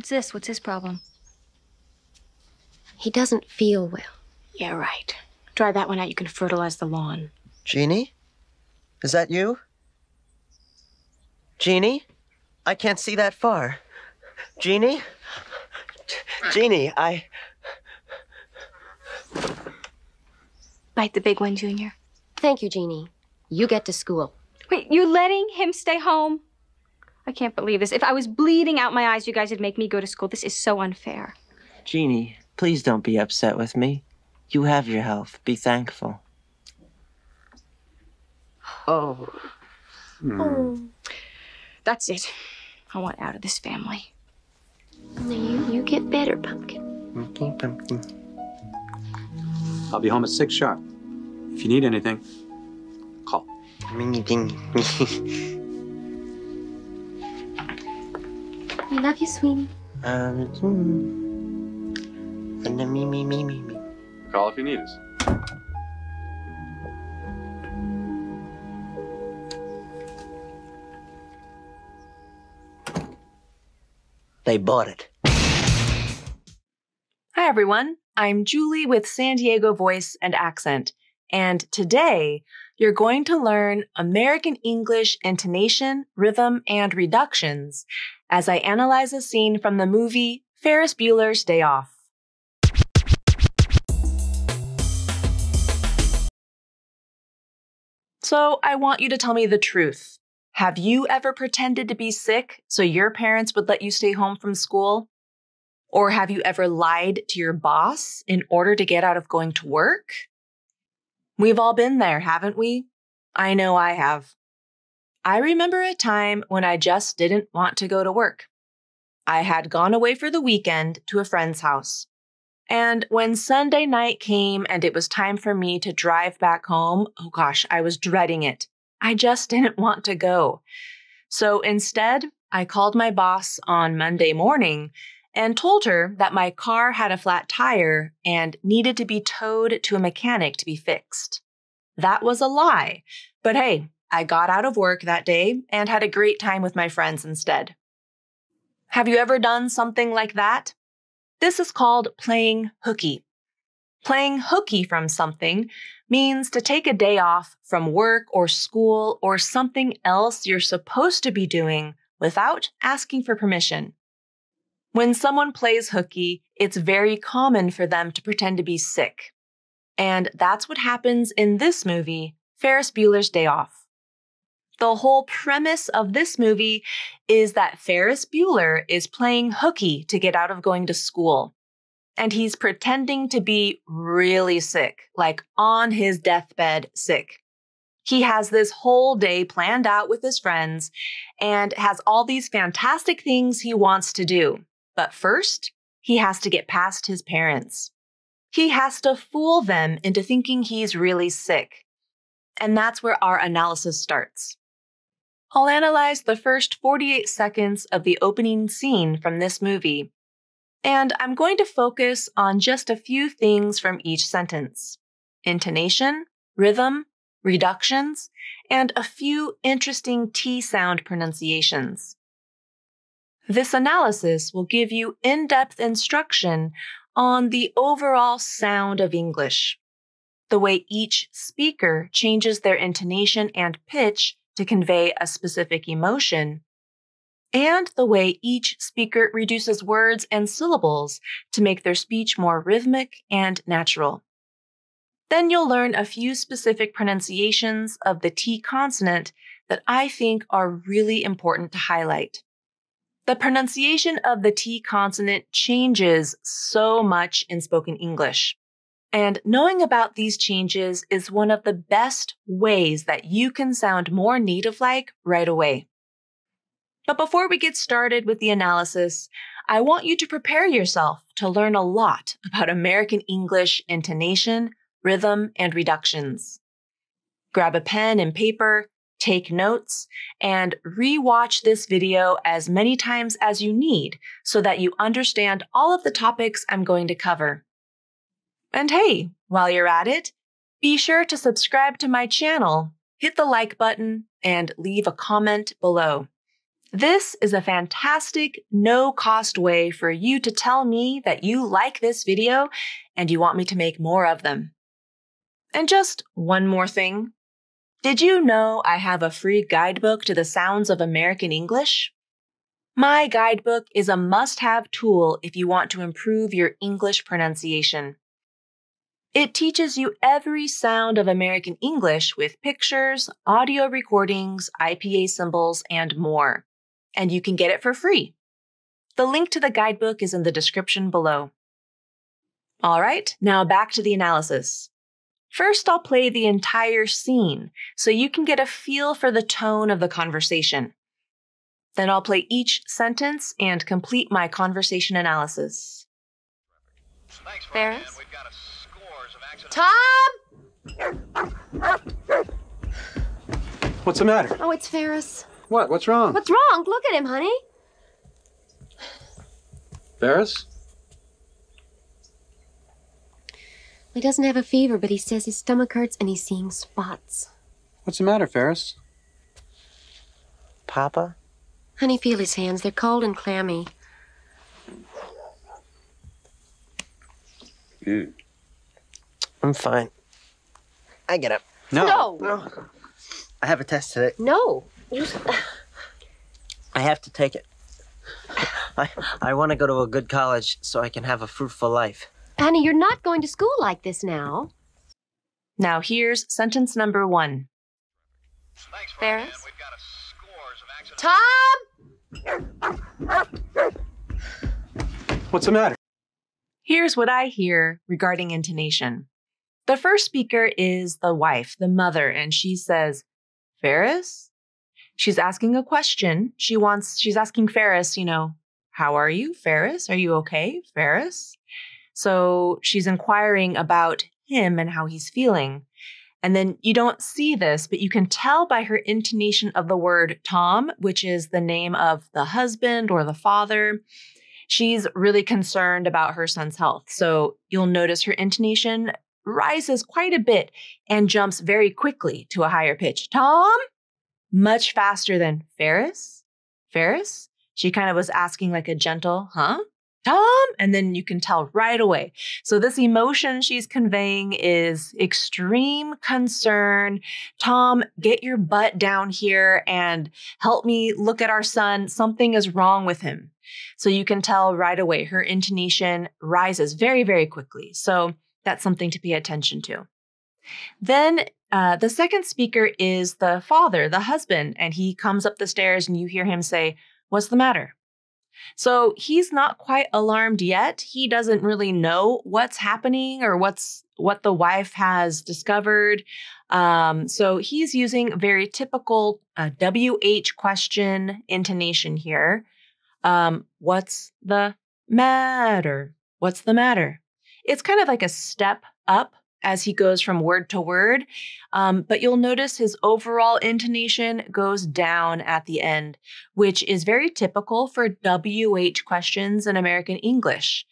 What's this? What's his problem? He doesn't feel well. Yeah, right. Dry that one out, you can fertilize the lawn. Jeannie? Is that you? Jeannie? I can't see that far. Jeannie? Jeannie, Bite the big one, Junior. Thank you, Jeannie. You get to school. Wait, you're letting him stay home? I can't believe this. If I was bleeding out my eyes, you guys would make me go to school. This is so unfair. Jeannie, please don't be upset with me. You have your health. Be thankful. Oh. That's it. I want out of this family. You get better, Pumpkin. Okay, Pumpkin. I'll be home at 6 sharp. If you need anything, call. We love you, sweetie. Call if you need us. They bought it. Hi, everyone. I'm Julie with San Diego Voice and Accent, and today you're going to learn American English intonation, rhythm, and reductions as I analyze a scene from the movie Ferris Bueller's Day Off. So I want you to tell me the truth. Have you ever pretended to be sick so your parents would let you stay home from school? Or have you ever lied to your boss in order to get out of going to work? We've all been there, haven't we? I know I have. I remember a time when I just didn't want to go to work. I had gone away for the weekend to a friend's house. And when Sunday night came and it was time for me to drive back home, oh gosh, I was dreading it. I just didn't want to go. So instead, I called my boss on Monday morning and told her that my car had a flat tire and needed to be towed to a mechanic to be fixed. That was a lie, but hey, I got out of work that day and had a great time with my friends instead. Have you ever done something like that? This is called playing hooky. Playing hooky from something means to take a day off from work or school or something else you're supposed to be doing without asking for permission. When someone plays hooky, it's very common for them to pretend to be sick. And that's what happens in this movie, Ferris Bueller's Day Off. The whole premise of this movie is that Ferris Bueller is playing hooky to get out of going to school. And he's pretending to be really sick, like on his deathbed sick. He has this whole day planned out with his friends and has all these fantastic things he wants to do. But first, he has to get past his parents. He has to fool them into thinking he's really sick. And that's where our analysis starts. I'll analyze the first 48 seconds of the opening scene from this movie. And I'm going to focus on just a few things from each sentence: intonation, rhythm, reductions, and a few interesting T sound pronunciations. This analysis will give you in-depth instruction on the overall sound of English, the way each speaker changes their intonation and pitch to convey a specific emotion, and the way each speaker reduces words and syllables to make their speech more rhythmic and natural. Then you'll learn a few specific pronunciations of the T consonant that I think are really important to highlight. The pronunciation of the T consonant changes so much in spoken English. And knowing about these changes is one of the best ways that you can sound more native-like right away. But before we get started with the analysis, I want you to prepare yourself to learn a lot about American English intonation, rhythm, and reductions. Grab a pen and paper, take notes, and re-watch this video as many times as you need so that you understand all of the topics I'm going to cover. And hey, while you're at it, be sure to subscribe to my channel, hit the like button, and leave a comment below. This is a fantastic, no-cost way for you to tell me that you like this video and you want me to make more of them. And just one more thing. Did you know I have a free guidebook to the sounds of American English? My guidebook is a must-have tool if you want to improve your English pronunciation. It teaches you every sound of American English with pictures, audio recordings, IPA symbols, and more. And you can get it for free. The link to the guidebook is in the description below. All right, now back to the analysis. First, I'll play the entire scene so you can get a feel for the tone of the conversation. Then I'll play each sentence and complete my conversation analysis. Ferris? Tom! What's the matter? Oh, it's Ferris. What? What's wrong? What's wrong? Look at him, honey. Ferris? He doesn't have a fever, but he says his stomach hurts and he's seeing spots. What's the matter, Ferris? Papa? Honey, feel his hands. They're cold and clammy. I'm fine. I get up. No. No. I have a test today. No. I have to take it. I want to go to a good college so I can have a fruitful life. Honey, you're not going to school like this now. Now here's sentence number 1. Ferris? Tom! What's the matter? Here's what I hear regarding intonation. The first speaker is the wife, the mother, and she says, Ferris? She's asking a question. She's asking Ferris, how are you, Ferris? Are you okay, Ferris? So she's inquiring about him and how he's feeling. And then you don't see this, but you can tell by her intonation of the word Tom, which is the name of the husband or the father. She's really concerned about her son's health. So you'll notice her intonation rises quite a bit and jumps very quickly to a higher pitch. Tom? Much faster than Ferris? Ferris? She kind of was asking like a gentle, huh? Tom? And then you can tell right away. So this emotion she's conveying is extreme concern. Tom, get your butt down here and help me look at our son. Something is wrong with him. So you can tell right away her intonation rises very, very quickly. So that's something to pay attention to. Then the second speaker is the father, the husband, and he comes up the stairs and you hear him say, what's the matter? So he's not quite alarmed yet. He doesn't really know what's happening or what the wife has discovered. So he's using very typical WH question intonation here. What's the matter? What's the matter? It's kind of like a step up as he goes from word to word. But you'll notice his overall intonation goes down at the end, which is very typical for WH questions in American English.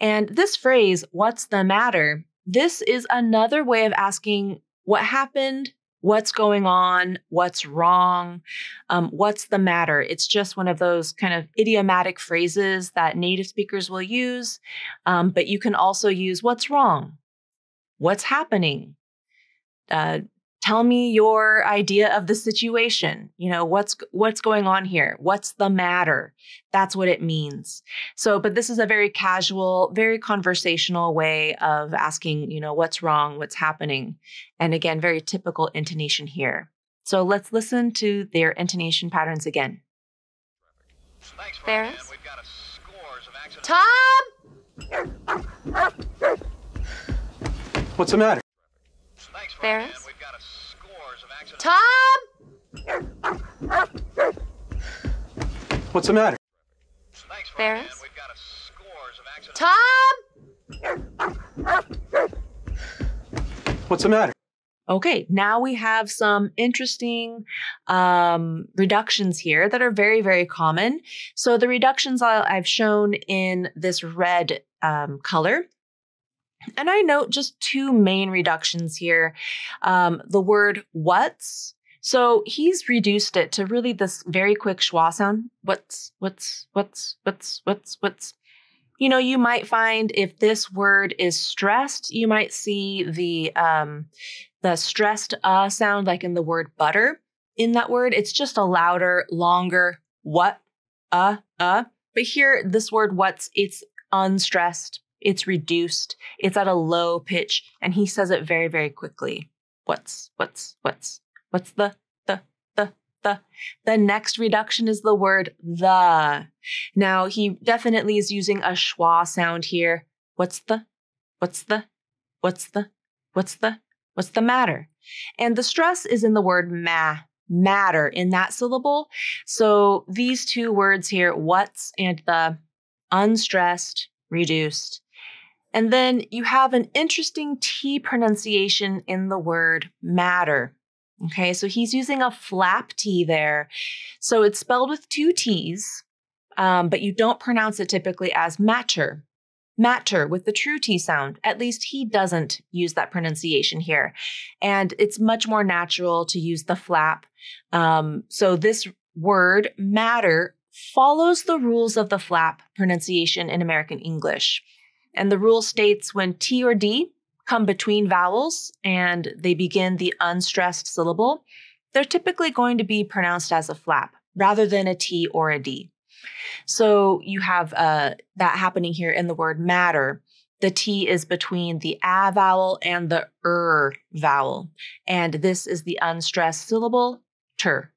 And this phrase, what's the matter? This is another way of asking what happened, what's going on, what's wrong, what's the matter? It's just one of those kind of idiomatic phrases that native speakers will use. But you can also use what's wrong. What's happening? Tell me your idea of the situation. What's going on here? What's the matter? That's what it means. So, but this is a very casual, very conversational way of asking, what's wrong? What's happening? And again, very typical intonation here. So let's listen to their intonation patterns again. Ferris? Tom! What's the matter? Ferris? Tom! What's the matter? Ferris? Tom! What's the matter? Okay, now we have some interesting reductions here that are very, very common. So the reductions I've shown in this red color. And I note just two main reductions here. The word what's. So he's reduced it to really this very quick schwa sound. What's. You know, you might find if this word is stressed, you might see the stressed sound like in the word butter in that word. It's just a louder, longer what, But here, this word what's, it's unstressed, it's reduced, it's at a low pitch, and he says it very, very quickly. What's the. The next reduction is the word the. Now, he definitely is using a schwa sound here. What's the matter? And the stress is in the word matter in that syllable. So these two words here, what's and the, unstressed, reduced. And then you have an interesting T pronunciation in the word matter. Okay, so he's using a flap T there. So it's spelled with two T's, but you don't pronounce it typically as matter. Matter with the true T sound. At least he doesn't use that pronunciation here. And it's much more natural to use the flap. So this word, matter, follows the rules of the flap pronunciation in American English. And the rule states when T or D come between vowels and they begin the unstressed syllable, they're typically going to be pronounced as a flap rather than a T or a D. So you have that happening here in the word matter. The T is between the A vowel and the vowel. And this is the unstressed syllable, ter.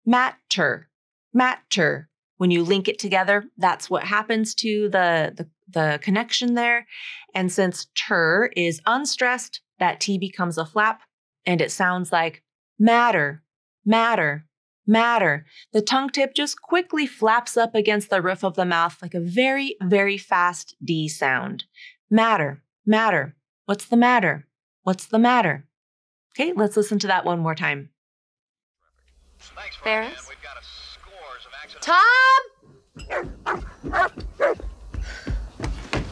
Matter. When you link it together, that's what happens to the connection there. And since ter is unstressed, that T becomes a flap and it sounds like matter. The tongue tip just quickly flaps up against the roof of the mouth like a very, very fast D sound. Matter. What's the matter? Okay, let's listen to that one more time. Ferris? Tom!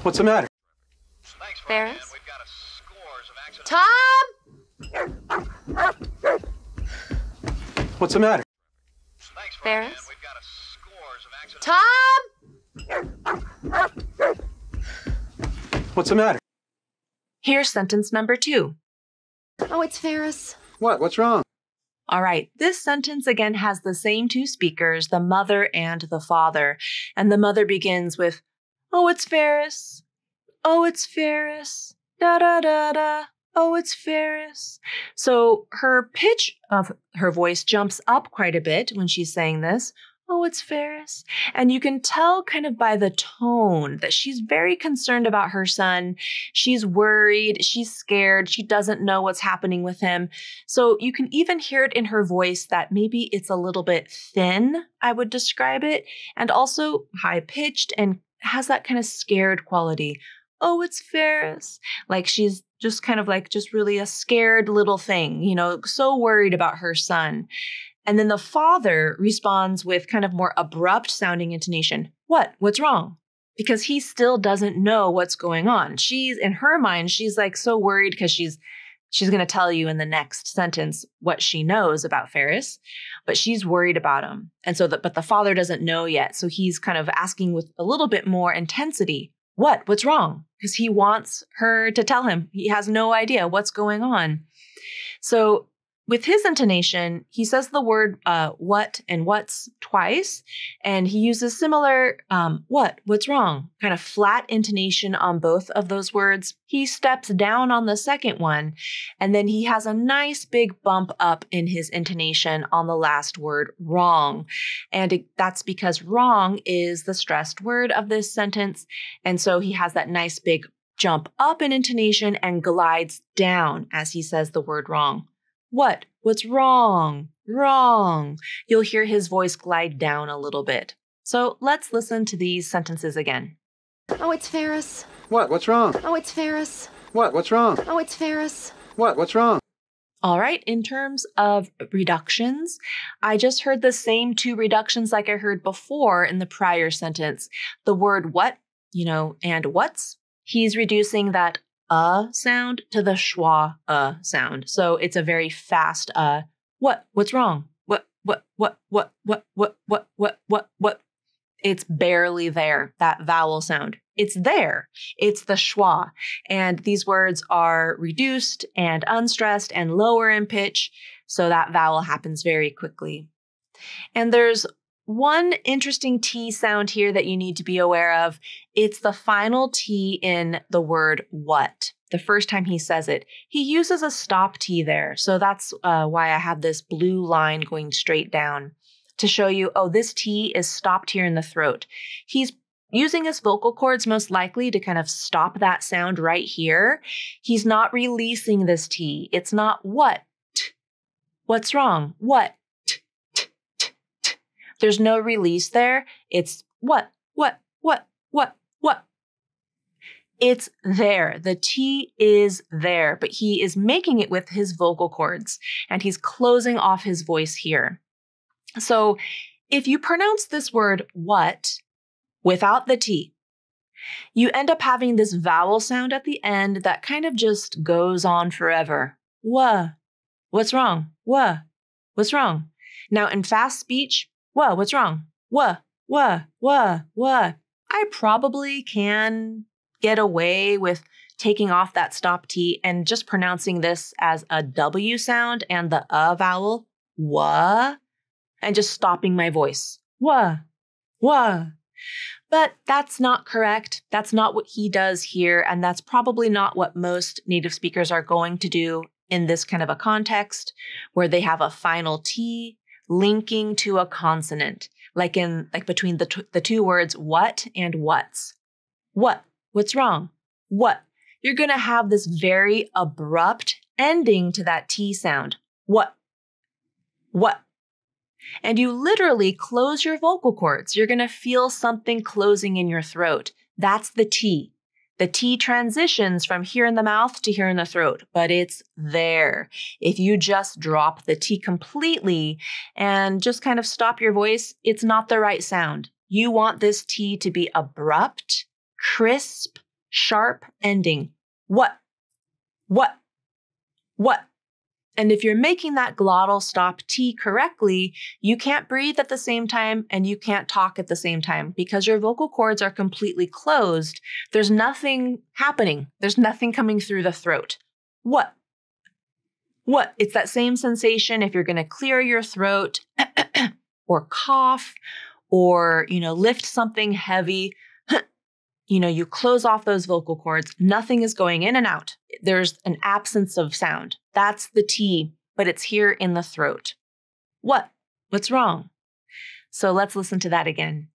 What's the matter? Ferris? Tom! What's the matter? Ferris? Tom! What's the matter? Here's sentence number 2. Oh, it's Ferris. What? What's wrong? All right, this sentence again has the same two speakers, the mother and the father. And the mother begins with, oh, it's Ferris. Oh, it's Ferris. Da da da da. Oh, it's Ferris. So her pitch of her voice jumps up quite a bit when she's saying this. Oh, it's Ferris. And you can tell kind of by the tone that she's very concerned about her son. She's worried. She's scared. She doesn't know what's happening with him. So you can even hear it in her voice that maybe it's a little bit thin, I would describe it, and also high-pitched and has that kind of scared quality. Oh, it's Ferris. Like she's just kind of like just really a scared little thing, you know, so worried about her son. And then the father responds with kind of more abrupt sounding intonation. What? What's wrong? Because he still doesn't know what's going on. She's in her mind, she's like so worried because she's going to tell you in the next sentence what she knows about Ferris, but she's worried about him. And so but the father doesn't know yet. So he's kind of asking with a little bit more intensity. What's wrong? Because he wants her to tell him. He has no idea what's going on. So with his intonation, he says the word what and what's twice, and he uses similar what's wrong, kind of flat intonation on both of those words. He steps down on the second one, and then he has a nice big bump up in his intonation on the last word, wrong. And that's because wrong is the stressed word of this sentence, and so he has that nice big jump up in intonation and glides down as he says the word wrong. What's wrong? Wrong. You'll hear his voice glide down a little bit. So let's listen to these sentences again. Oh, it's Ferris. What? What's wrong? Oh, it's Ferris. What? What's wrong? Oh, it's Ferris. What? What's wrong? All right, in terms of reductions, I just heard the same two reductions like I heard before in the prior sentence. The word what, and what's. He's reducing that sound to the schwa sound. So it's a very fast What? What's wrong? What? It's barely there, that vowel sound. It's there. It's the schwa. And these words are reduced and unstressed and lower in pitch, so that vowel happens very quickly. And there's one interesting T sound here that you need to be aware of. It's the final T in the word what. The first time he says it, he uses a stop T there. So that's why I have this blue line going straight down to show you, oh, this T is stopped here in the throat. He's using his vocal cords most likely to kind of stop that sound right here. He's not releasing this T. It's not what. What's wrong? What? There's no release there. It's what. It's there. The T is there, but he is making it with his vocal cords, and he's closing off his voice here. So if you pronounce this word what without the T, you end up having this vowel sound at the end that kind of just goes on forever. Wha. What's wrong? Wha. What's wrong? Now in fast speech, wha. What's wrong? Wha. I probably can get away with taking off that stop T and just pronouncing this as a W sound and the vowel, wha, and just stopping my voice. Wha. But that's not correct. That's not what he does here, and that's probably not what most native speakers are going to do in this kind of a context where they have a final T linking to a consonant, like between the two words what and what's. What? What's wrong? What? You're going to have this very abrupt ending to that T sound. What? And you literally close your vocal cords. You're going to feel something closing in your throat. That's the T. The T transitions from here in the mouth to here in the throat, but it's there. If you just drop the T completely and just kind of stop your voice, it's not the right sound. You want this T to be abrupt, crisp, sharp ending. What? And if you're making that glottal stop T correctly, you can't breathe at the same time and you can't talk at the same time because your vocal cords are completely closed. There's nothing happening. There's nothing coming through the throat. What? It's that same sensation if you're going to clear your throat or cough or, lift something heavy. You close off those vocal cords. Nothing is going in and out. There's an absence of sound. That's the T, but it's here in the throat. What? What's wrong? So let's listen to that again.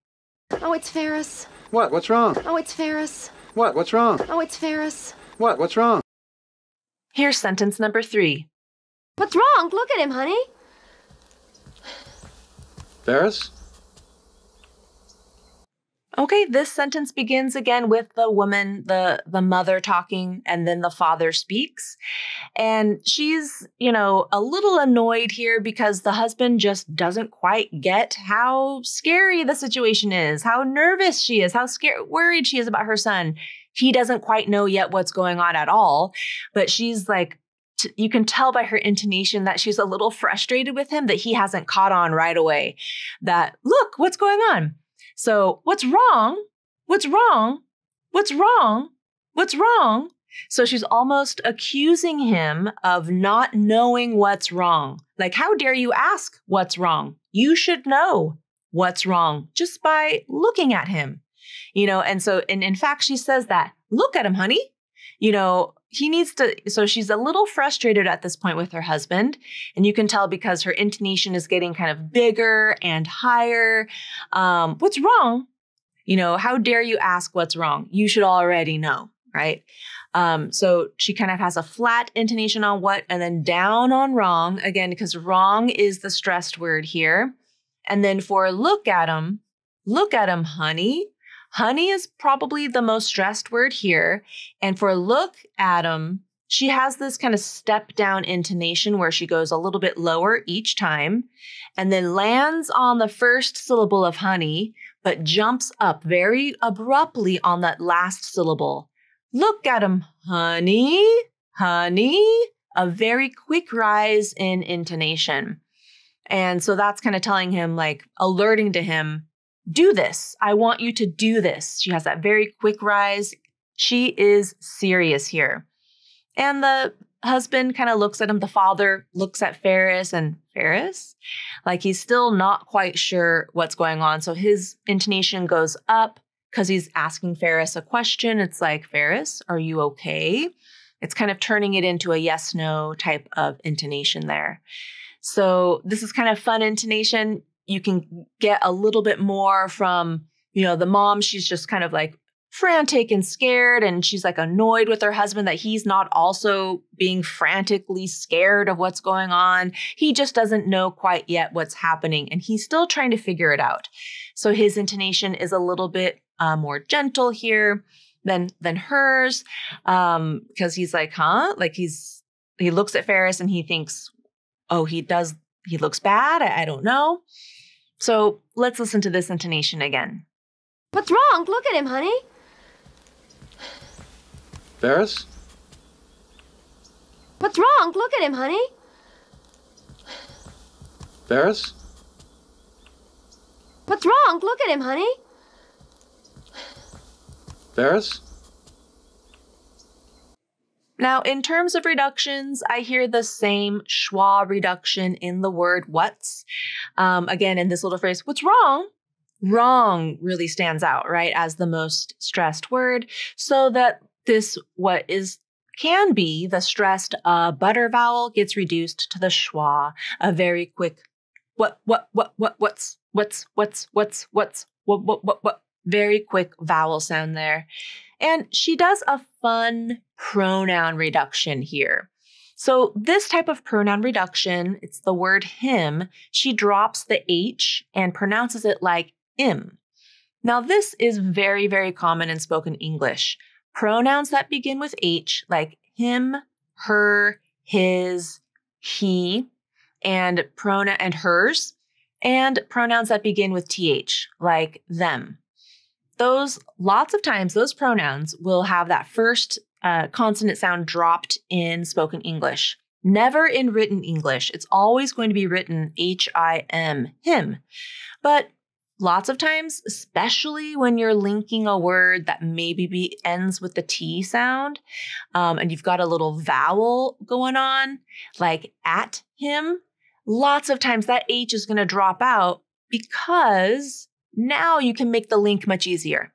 Oh, it's Ferris. What? What's wrong? Oh, it's Ferris. What? What's wrong? Oh, it's Ferris. What? What's wrong? Here's sentence number 3. What's wrong? Look at him, honey. Ferris? Okay, this sentence begins again with the woman, the mother talking, and then the father speaks. And she's, a little annoyed here because the husband just doesn't quite get how scary the situation is, how nervous she is, how worried she is about her son. He doesn't quite know yet what's going on at all, but she's like, you can tell by her intonation that she's a little frustrated with him, that he hasn't caught on right away, that, look, what's going on? So what's wrong? What's wrong? What's wrong? What's wrong? So she's almost accusing him of not knowing what's wrong. Like, how dare you ask what's wrong? You should know what's wrong just by looking at him, and so, and in fact, she says that, look at him, honey. He needs to, so she's a little frustrated at this point with her husband. And you can tell because her intonation is getting kind of bigger and higher. What's wrong? How dare you ask what's wrong? You should already know, right? So she kind of has a flat intonation on what and then down on wrong, again, because wrong is the stressed word here. And then for look at him, honey. Honey is probably the most stressed word here. And for look at him, she has this kind of step down intonation where she goes a little bit lower each time and then lands on the first syllable of honey, but jumps up very abruptly on that last syllable. Look at him, honey, honey, a very quick rise in intonation. And so that's kind of telling him, like, alerting to him, do this. I want you to do this. She has that very quick rise. She is serious here. And the husband kind of looks at him. The father looks at Ferris, and Ferris, like, he's still not quite sure what's going on. So his intonation goes up because he's asking Ferris a question. It's like, Ferris, are you okay? It's kind of turning it into a yes, no type of intonation there. So this is kind of fun intonation. You can get a little bit more from, the mom. She's just kind of like frantic and scared, and she's like annoyed with her husband that he's not also being frantically scared of what's going on. He just doesn't know quite yet what's happening, and he's still trying to figure it out. So his intonation is a little bit more gentle here than hers, because he's like, huh? Like he looks at Ferris and he thinks, oh, he looks bad. I don't know. So let's listen to this intonation again. What's wrong? Look at him, honey. Ferris? What's wrong? Look at him, honey. Ferris? What's wrong? Look at him, honey. Ferris? Now, in terms of reductions, I hear the same schwa reduction in the word what's. Again, in this little phrase, what's wrong? Wrong really stands out, right, as the most stressed word, so that this can be the stressed butter vowel gets reduced to the schwa, a very quick what, very quick vowel sound there. And she does a fun pronoun reduction here. So this type of pronoun reduction, it's the word him. She drops the H and pronounces it like im. Now this is very, very common in spoken English. Pronouns that begin with H, like him, her, his, he, and hers, and pronouns that begin with TH, like them. Lots of times, those pronouns will have that first consonant sound dropped in spoken English. Never in written English. It's always going to be written H-I-M, him. But lots of times, especially when you're linking a word that maybe ends with the T sound, and you've got a little vowel going on, like at him, lots of times that H is going to drop out because now you can make the link much easier.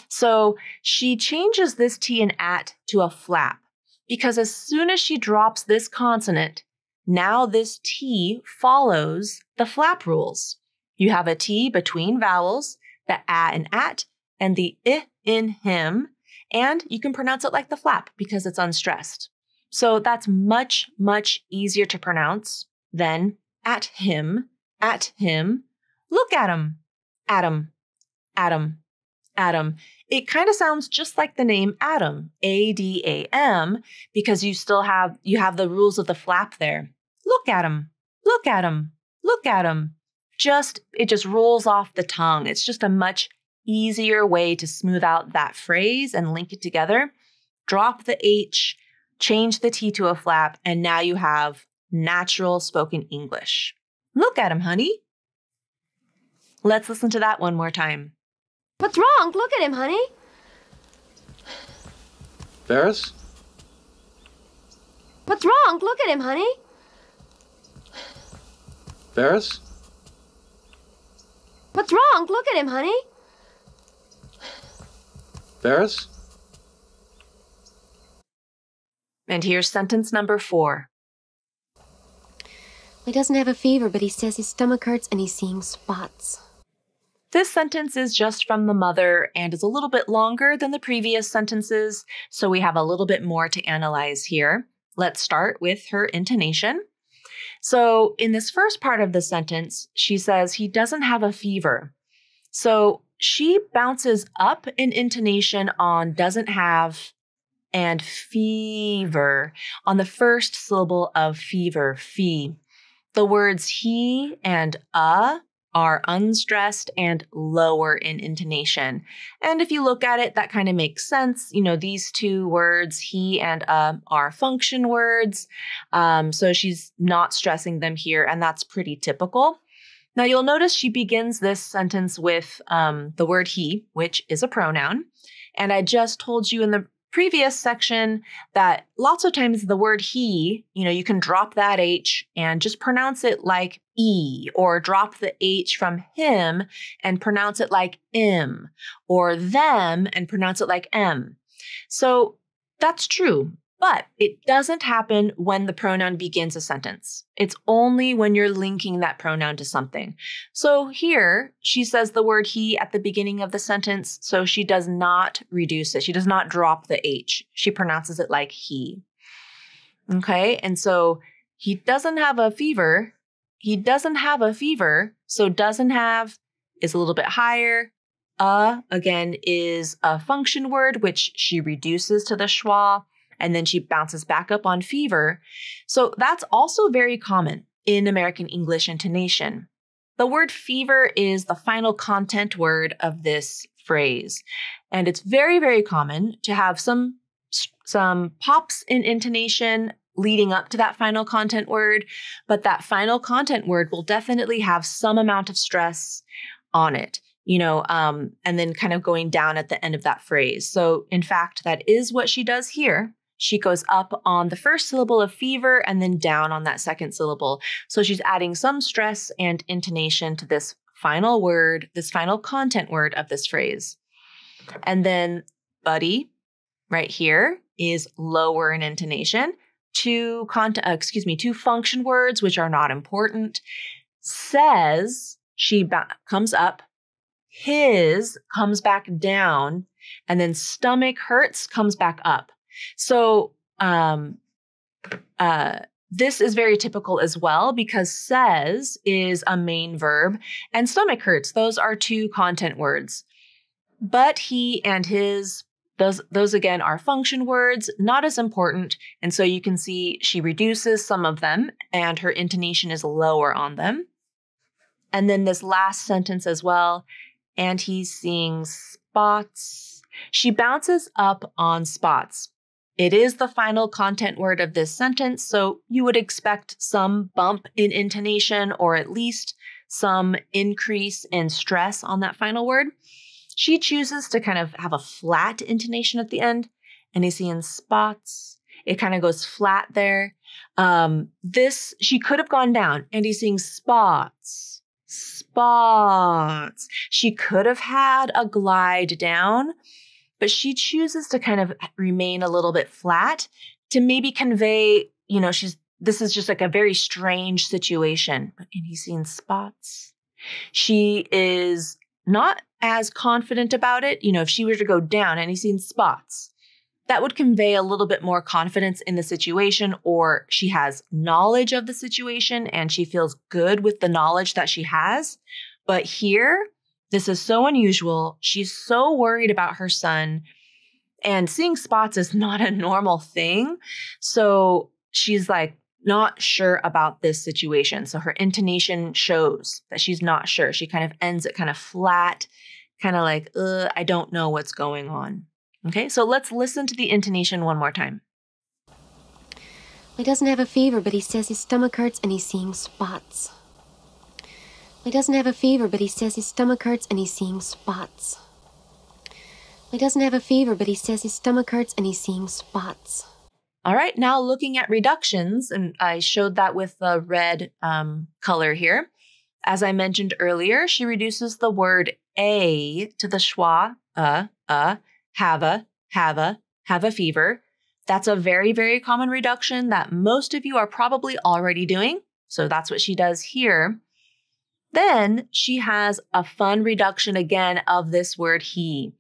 So she changes this T and at to a flap because as soon as she drops this consonant, now this T follows the flap rules. You have a T between vowels, the a and at, and the I in him, and you can pronounce it like the flap because it's unstressed. So that's much, much easier to pronounce than at him, look at him. Adam, Adam, Adam. It kind of sounds just like the name Adam, A-D-A-M, because you have the rules of the flap there. Look at him, look at him, look at him. It just rolls off the tongue. It's just a much easier way to smooth out that phrase and link it together. Drop the H, change the T to a flap, and now you have natural spoken English. Look at him, honey. Let's listen to that one more time. What's wrong? Look at him, honey. Ferris? What's wrong? Look at him, honey. Ferris? What's wrong? Look at him, honey. Ferris? And here's sentence number 4. He doesn't have a fever, but he says his stomach hurts and he's seeing spots. This sentence is just from the mother and is a little bit longer than the previous sentences, so we have a little bit more to analyze here. Let's start with her intonation. So in this first part of the sentence, she says he doesn't have a fever. So she bounces up in intonation on doesn't have and fever on the first syllable of fever, fee. The words he and are unstressed and lower in intonation. And if you look at it, that kind of makes sense. You know, these two words, he and are function words. So she's not stressing them here, and that's pretty typical. Now you'll notice she begins this sentence with the word he, which is a pronoun. And I just told you in the previous section that lots of times the word he, you know, you can drop that H and just pronounce it like E, or drop the H from him and pronounce it like im, or them and pronounce it like M. So that's true, but it doesn't happen when the pronoun begins a sentence. It's only when you're linking that pronoun to something. So here she says the word he at the beginning of the sentence, so she does not reduce it. She does not drop the H. She pronounces it like he. Okay, and so he doesn't have a fever. He doesn't have a fever, so doesn't have is a little bit higher. Again, is a function word, which she reduces to the schwa, and then she bounces back up on fever. So that's also very common in American English intonation. The word fever is the final content word of this phrase. And it's very, very common to have some pops in intonation leading up to that final content word, but that final content word will definitely have some amount of stress on it, you know, and then kind of going down at the end of that phrase. So in fact, that is what she does here. She goes up on the first syllable of fever and then down on that second syllable. So she's adding some stress and intonation to this final word, this final content word of this phrase. And then buddy right here is lower in intonation. Two function words, which are not important. Says, she comes up. His comes back down. And then stomach hurts comes back up. So this is very typical as well, because says is a main verb and stomach hurts. Those are two content words. But he and his, those again are function words, not as important. And so you can see she reduces some of them and her intonation is lower on them. And then this last sentence as well, and he's seeing spots. She bounces up on spots. It is the final content word of this sentence, so you would expect some bump in intonation or at least some increase in stress on that final word. She chooses to kind of have a flat intonation at the end, and he's seeing spots. It kind of goes flat there. She could have gone down, and he's seeing spots, spots. She could have had a glide down, but she chooses to kind of remain a little bit flat to maybe convey, you know, this is just like a very strange situation. And he's seeing spots. She is not as confident about it. You know, if she were to go down and he's seeing spots, that would convey a little bit more confidence in the situation, or she has knowledge of the situation and she feels good with the knowledge that she has. But here, this is so unusual. She's so worried about her son, and seeing spots is not a normal thing. So she's like not sure about this situation. So her intonation shows that she's not sure. She kind of ends it kind of flat, kind of like, I don't know what's going on. Okay, so let's listen to the intonation one more time. He doesn't have a fever, but he says his stomach hurts and he's seeing spots. He doesn't have a fever, but he says his stomach hurts and he's seeing spots. He doesn't have a fever, but he says his stomach hurts and he's seeing spots. All right, now looking at reductions, and I showed that with the red color here. As I mentioned earlier, she reduces the word a to the schwa, have a fever. That's a very, very common reduction that most of you are probably already doing. So that's what she does here. Then she has a fun reduction again of this word he.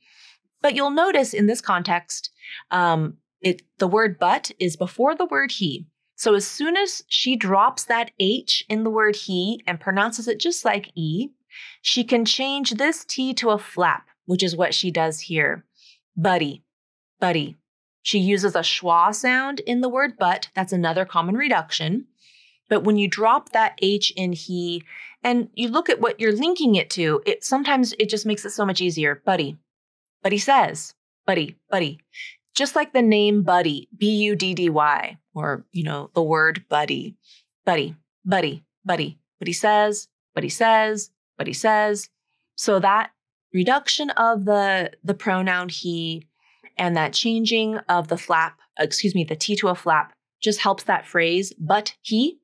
But you'll notice in this context, the word but is before the word he. So as soon as she drops that H in the word he and pronounces it just like E, she can change this T to a flap, which is what she does here. Buddy, buddy. She uses a schwa sound in the word but. That's another common reduction. But when you drop that H in he, and you look at what you're linking it to, sometimes it just makes it so much easier. Buddy. Buddy says. Buddy. Buddy. Just like the name Buddy. B-U-D-D-Y. Or, the word buddy. Buddy. Buddy. Buddy. Buddy says. Buddy says. Buddy says. So that reduction of the pronoun he and that changing of the the T to a flap just helps that phrase, but he,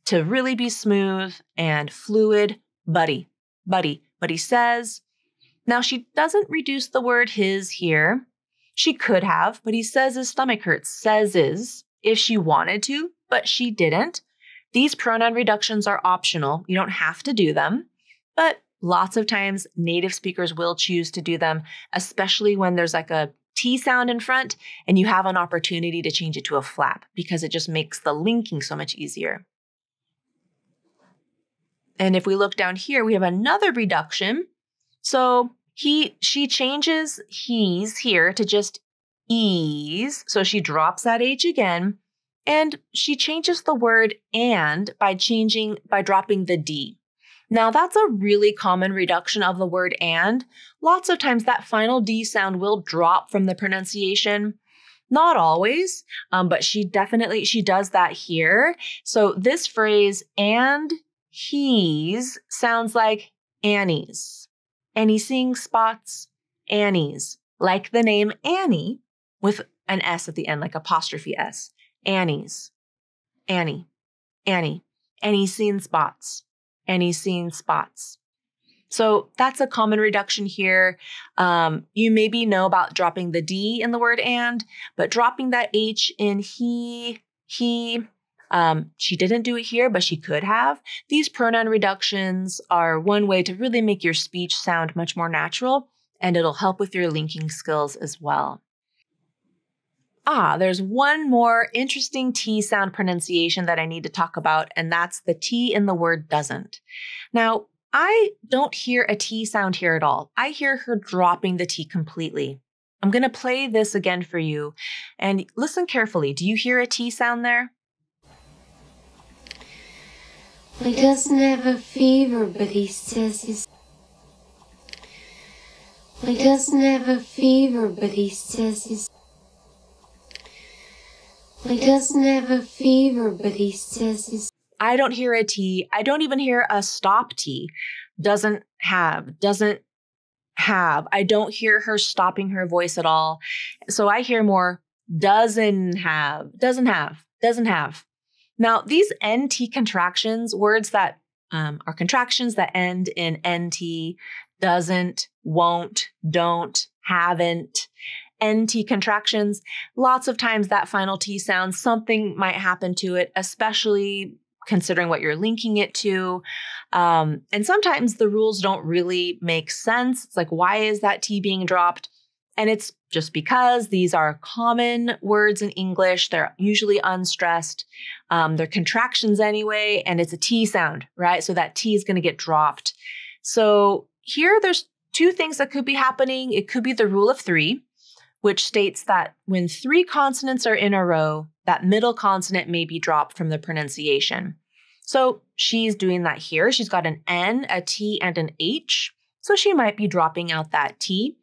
to really be smooth and fluid. Buddy, buddy, buddy says. Now she doesn't reduce the word his here. She could have, but he says his stomach hurts. Says is, if she wanted to, but she didn't. These pronoun reductions are optional. You don't have to do them, but lots of times native speakers will choose to do them, especially when there's like a T sound in front and you have an opportunity to change it to a flap because it just makes the linking so much easier. And if we look down here, we have another reduction. So she changes he's here to just ease. So she drops that H again, and she changes the word and by dropping the D. Now that's a really common reduction of the word and. Lots of times that final D sound will drop from the pronunciation. Not always, but she does that here. So this phrase, and he's, sounds like Annie's. Annie seeing spots, Annie's. Like the name Annie with an S at the end, like apostrophe S. Annie's. Annie. Annie. Annie seeing spots. Annie's seeing spots. So that's a common reduction here. You maybe know about dropping the D in the word and, but dropping that H in he, she didn't do it here, but she could have. These pronoun reductions are one way to really make your speech sound much more natural, and it'll help with your linking skills as well. There's one more interesting T sound pronunciation that I need to talk about, and that's the T in the word doesn't. Now, I don't hear a T sound here at all. I hear her dropping the T completely. I'm going to play this again for you, and listen carefully. Do you hear a T sound there? He doesn't have a fever, but he says he's... He doesn't have a fever, but he says he's... He doesn't have a fever, but he says he's... I don't hear a T. I don't even hear a stop T. Doesn't have. I don't hear her stopping her voice at all. So I hear more doesn't have. Now, these NT contractions, words that are contractions that end in NT, doesn't, won't, don't, haven't, NT contractions, lots of times that final T sound, something might happen to it, especially considering what you're linking it to. And sometimes the rules don't really make sense. It's like, why is that T being dropped? And it's just because these are common words in English. They're usually unstressed. They're contractions anyway, and it's a T sound, right? So that T is going to get dropped. So here there's two things that could be happening. It could be the rule of three, which states that when three consonants are in a row, that middle consonant may be dropped from the pronunciation. So she's doing that here. She's got an N, a T, and an H. So she might be dropping out that T.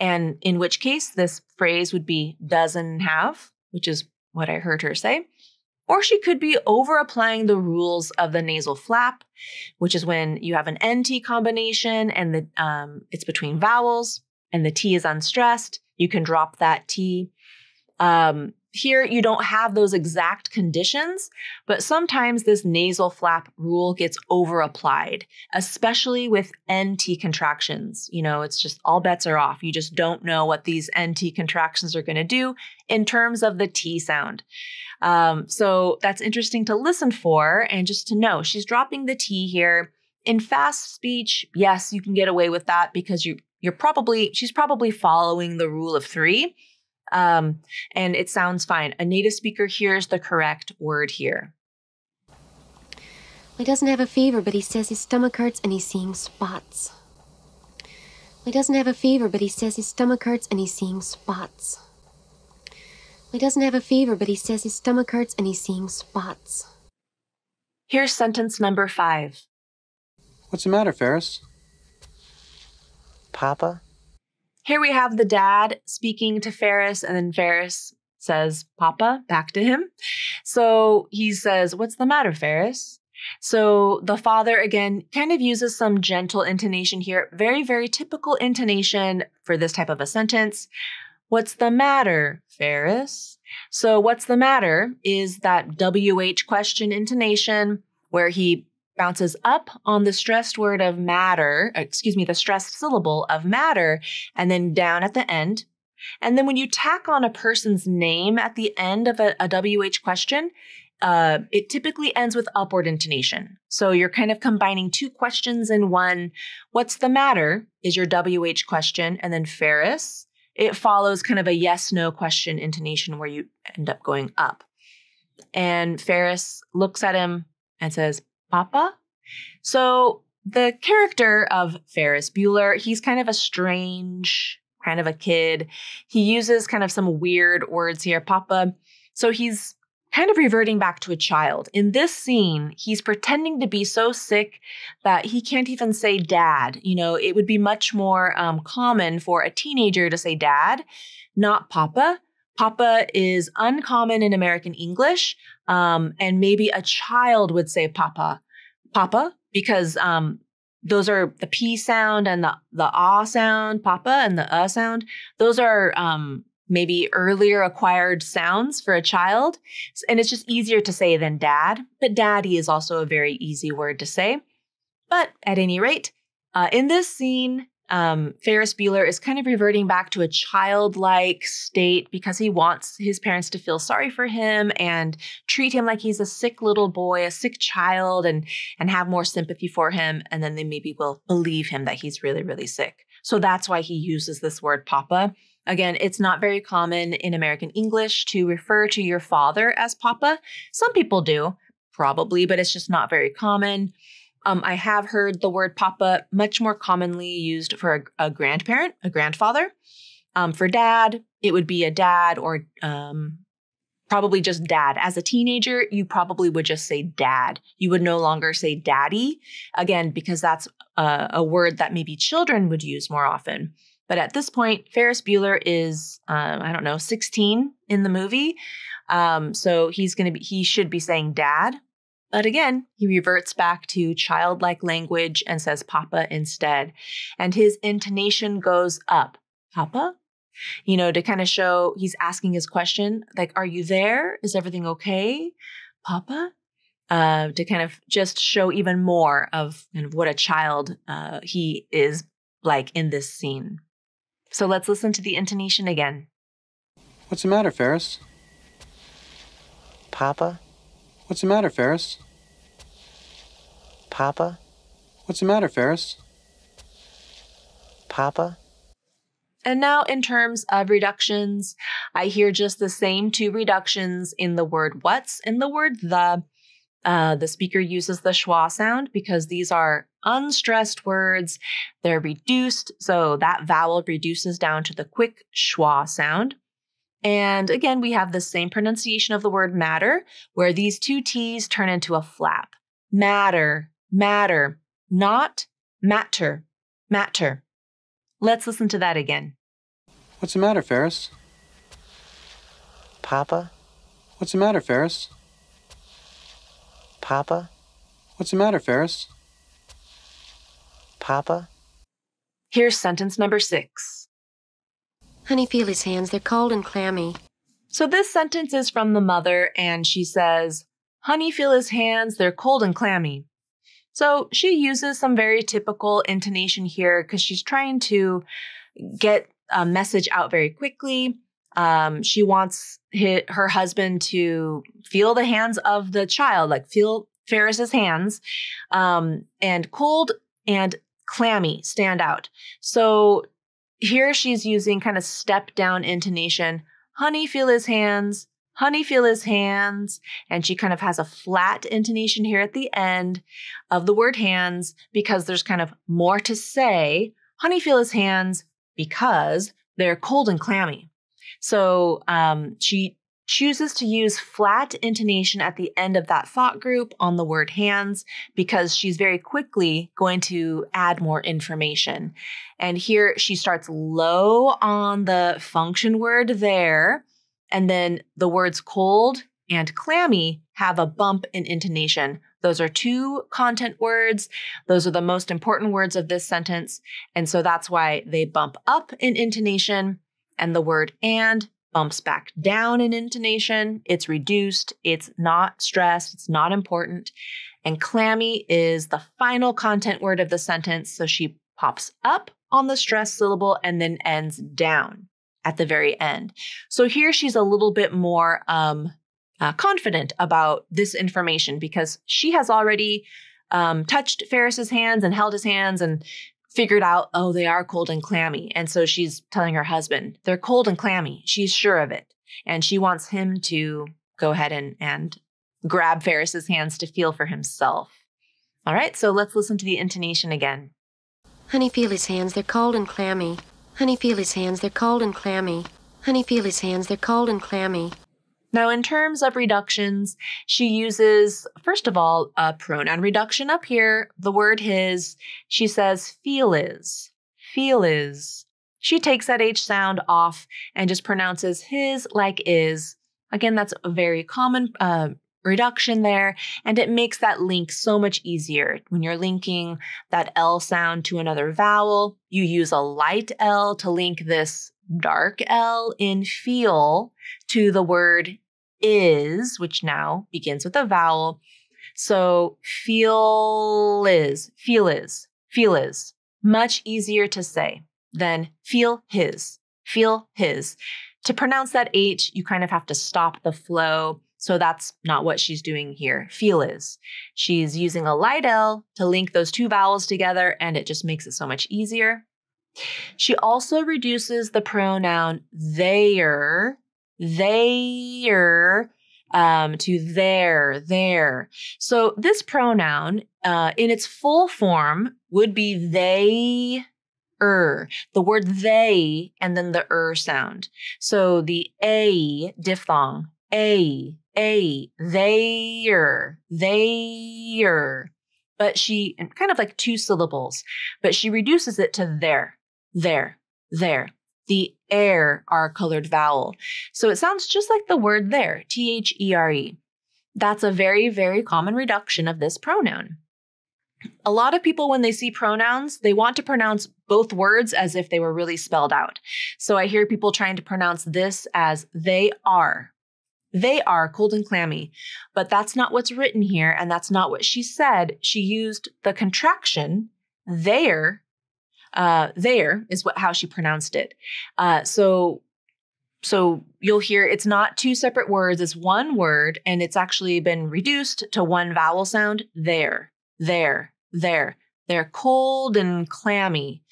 And in which case, this phrase would be doesn't have, which is what I heard her say. Or she could be over-applying the rules of the nasal flap, which is when you have an NT combination and it's between vowels and the T is unstressed. You can drop that T. Here, you don't have those exact conditions, but sometimes this nasal flap rule gets over-applied, especially with NT contractions. You know, it's just all bets are off. You just don't know what these NT contractions are going to do in terms of the T sound. So that's interesting to listen for and just to know. She's dropping the T here. In fast speech, yes, you can get away with that because she's probably following the rule of three. And it sounds fine. A native speaker hears the correct word here. He doesn't have a fever, but he says his stomach hurts and he's seeing spots. He doesn't have a fever, but he says his stomach hurts and he's seeing spots. He doesn't have a fever, but he says his stomach hurts and he's seeing spots. Here's sentence number 5. What's the matter, Ferris? Papa? Here we have the dad speaking to Ferris, and then Ferris says, Papa, back to him. So he says, what's the matter, Ferris? So the father, again, kind of uses some gentle intonation here. Very, very typical intonation for this type of a sentence. What's the matter, Ferris? So what's the matter is that WH question intonation where he bounces up on the stressed word of matter, the stressed syllable of matter, and then down at the end. And then when you tack on a person's name at the end of a WH question, it typically ends with upward intonation. So you're kind of combining two questions in one. What's the matter is your WH question, and then Ferris, it follows kind of a yes-no question intonation where you end up going up. And Ferris looks at him and says, Papa? So the character of Ferris Bueller, he's kind of a strange kind of a kid. He uses kind of some weird words here, Papa. So he's kind of reverting back to a child. In this scene, he's pretending to be so sick that he can't even say dad. You know, it would be much more common for a teenager to say dad, not papa. Papa is uncommon in American English, and maybe a child would say papa, because those are the P sound and the ah sound, papa, and the sound. Those are maybe earlier acquired sounds for a child, and it's just easier to say than dad. But daddy is also a very easy word to say. But at any rate, in this scene, Ferris Bueller is kind of reverting back to a childlike state because he wants his parents to feel sorry for him and treat him like he's a sick little boy, a sick child, and have more sympathy for him. And then they maybe will believe him that he's really, really sick. So that's why he uses this word papa. Again, it's not very common in American English to refer to your father as papa. Some people do, probably, but it's just not very common. I have heard the word papa much more commonly used for a grandparent, a grandfather. For dad, it would be a dad or probably just dad. As a teenager, you probably would just say dad. You would no longer say daddy, again, because that's a word that maybe children would use more often. But at this point, Ferris Bueller is, 16 in the movie. So he should be saying dad. But again, he reverts back to childlike language and says papa instead. And his intonation goes up. Papa? You know, to kind of show he's asking his question, like, are you there? Is everything okay? Papa? To kind of just show even more of kind of what a child he is like in this scene. So let's listen to the intonation again. What's the matter, Ferris? Papa? What's the matter, Ferris? Papa? What's the matter, Ferris? Papa? And now in terms of reductions, I hear just the same two reductions in the word what's and the word the. The speaker uses the schwa sound because these are unstressed words. They're reduced, so that vowel reduces down to the quick schwa sound. And again, we have the same pronunciation of the word matter, where these two T's turn into a flap. Matter, matter, not matter, matter. Let's listen to that again. What's the matter, Ferris? Papa? What's the matter, Ferris? Papa? What's the matter, Ferris? Papa? Here's sentence number 6. Honey, feel his hands. They're cold and clammy. So this sentence is from the mother, and she says, honey, feel his hands. They're cold and clammy. So she uses some very typical intonation here because she's trying to get a message out very quickly. She wants her husband to feel the hands of the child, like feel Ferris's hands, and cold and clammy stand out. So here she's using kind of step down intonation. Honey, feel his hands. Honey, feel his hands. And she kind of has a flat intonation here at the end of the word hands because there's kind of more to say. Honey, feel his hands because they're cold and clammy. So she chooses to use flat intonation at the end of that thought group on the word hands because she's very quickly going to add more information. And here she starts low on the function word there, and then the words cold and clammy have a bump in intonation. Those are two content words. Those are the most important words of this sentence. And so that's why they bump up in intonation, and the word and bumps back down in intonation. It's reduced. It's not stressed. It's not important. And clammy is the final content word of the sentence. So she pops up on the stressed syllable and then ends down at the very end. So here she's a little bit more confident about this information because she has already touched Ferris's hands and held his hands and figured out, oh, they are cold and clammy. And so she's telling her husband, they're cold and clammy. She's sure of it. And she wants him to go ahead and grab Ferris's hands to feel for himself. All right, so let's listen to the intonation again. Honey, feel his hands, they're cold and clammy. Honey, feel his hands, they're cold and clammy. Honey, feel his hands, they're cold and clammy. Now, in terms of reductions, she uses, first of all, a pronoun reduction up here, the word his. She says feel is, feel is. She takes that H sound off and just pronounces his like is. Again, that's a very common reduction there, and it makes that link so much easier. When you're linking that L sound to another vowel, you use a light L to link this dark L in feel to the word is, which now begins with a vowel. So feel is, feel is, feel is. Much easier to say than feel his, feel his. To pronounce that H, you kind of have to stop the flow. So that's not what she's doing here. Feel is. She's using a light L to link those two vowels together, and it just makes it so much easier. She also reduces the pronoun their to their. So this pronoun in its full form would be they, the word they, and then the sound. So the A diphthong, their. But she, kind of like two syllables, but she reduces it to there. The air are a colored vowel. So it sounds just like the word there, THERE. That's a very, very common reduction of this pronoun. A lot of people, when they see pronouns, they want to pronounce both words as if they were really spelled out. So I hear people trying to pronounce this as they are. They are cold and clammy, but that's not what's written here, and that's not what she said. She used the contraction there. There is how she pronounced it. So you'll hear it's not two separate words, it's one word, and it's actually been reduced to one vowel sound. There. They're cold and clammy.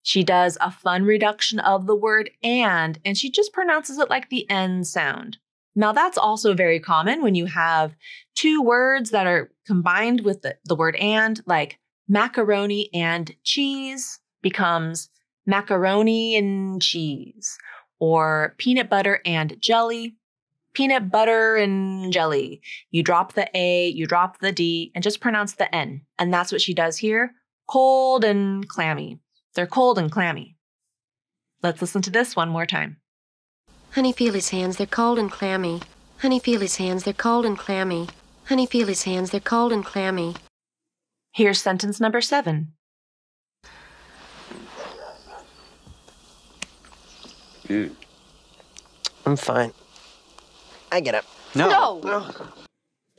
She does a fun reduction of the word and she just pronounces it like the N sound. Now that's also very common when you have two words that are combined with the word and, like macaroni and cheese becomes macaroni and cheese, or peanut butter and jelly, peanut butter and jelly. You drop the A, you drop the D, and just pronounce the N. And that's what she does here. Cold and clammy. They're cold and clammy. Let's listen to this one more time. Honey, feel his hands, they're cold and clammy. Honey, feel his hands, they're cold and clammy. Honey, feel his hands, they're cold and clammy. Here's sentence number 7. I'm fine. I get up. No.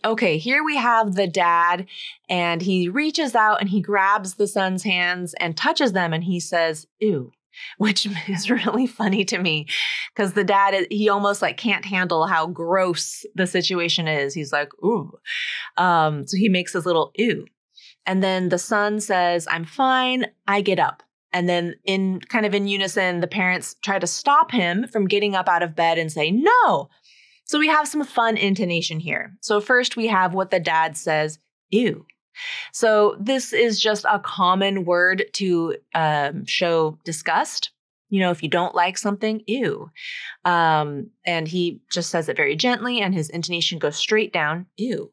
Okay, here we have the dad, and he reaches out and he grabs the son's hands and touches them, and he says, ew, which is really funny to me because the dad, he almost like can't handle how gross the situation is. He's like, ooh. So he makes this little ew. And then the son says, I'm fine, I get up. And then in unison, the parents try to stop him from getting up out of bed and say, no. So we have some fun intonation here. So first we have what the dad says, ew. So this is just a common word to show disgust. You know, if you don't like something, ew. And he just says it very gently and his intonation goes straight down, ew.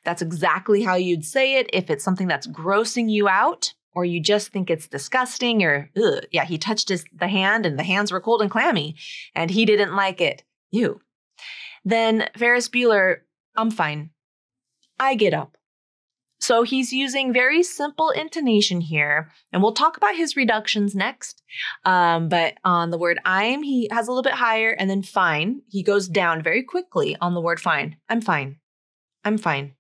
That's exactly how you'd say it if it's something that's grossing you out or you just think it's disgusting or, ugh. Yeah, he touched the hand and the hands were cold and clammy and he didn't like it, ew. Then Ferris Bueller, I'm fine. I get up. So he's using very simple intonation here, and we'll talk about his reductions next. But on the word I'm, he has a little bit higher, and then fine, he goes down very quickly on the word fine. I'm fine. I'm fine.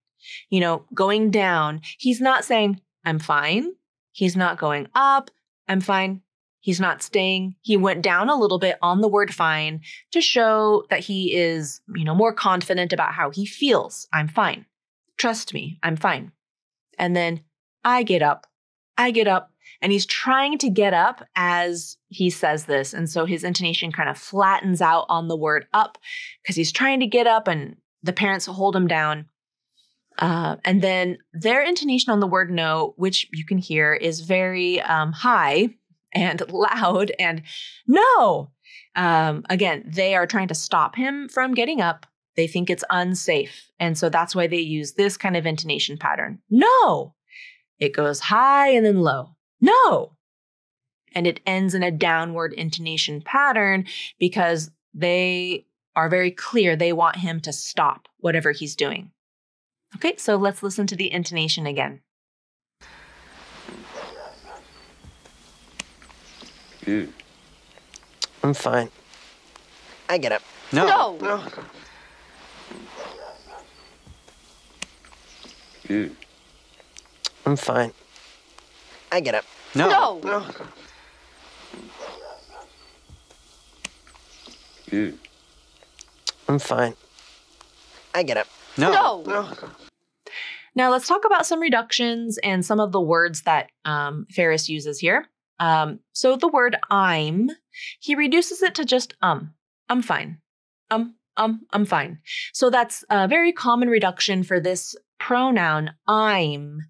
You know, going down, he's not saying I'm fine. He's not going up. I'm fine. He's not staying. He went down a little bit on the word fine to show that he is, you know, more confident about how he feels. I'm fine. Trust me, I'm fine. And then I get up, and he's trying to get up as he says this. And so his intonation kind of flattens out on the word up because he's trying to get up and the parents hold him down. And then their intonation on the word no, which you can hear, is very high and loud and no. Again, they are trying to stop him from getting up. They think it's unsafe. And so that's why they use this kind of intonation pattern. No. It goes high and then low. No. And it ends in a downward intonation pattern because they are very clear. They want him to stop whatever he's doing. Okay, so let's listen to the intonation again. I'm fine. I get up. No. No. I'm fine. I get up. No. No. I'm fine. I get up. No. No. Now let's talk about some reductions and some of the words that Ferris uses here. So the word I'm, he reduces it to just I'm fine. I'm fine. So that's a very common reduction for this pronoun I'm.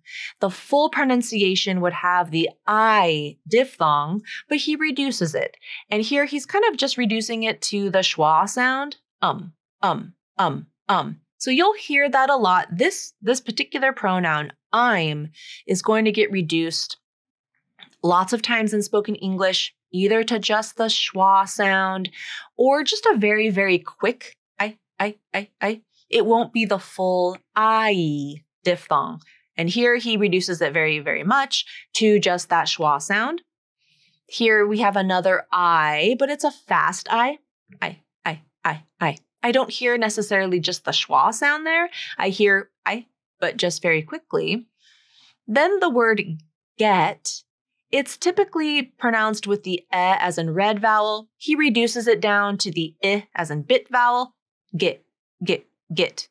The full pronunciation would have the I diphthong, but he reduces it. And here he's kind of just reducing it to the schwa sound. So you'll hear that a lot. This particular pronoun, I'm, is going to get reduced lots of times in spoken English, either to just the schwa sound or just a very, very quick I. It won't be the full I diphthong. And here he reduces it very, very much to just that schwa sound. Here we have another I, but it's a fast I. I don't hear necessarily just the schwa sound there. I hear I, but just very quickly. Then the word get, it's typically pronounced with the e as in red vowel. He reduces it down to the I as in bit vowel. Get up, get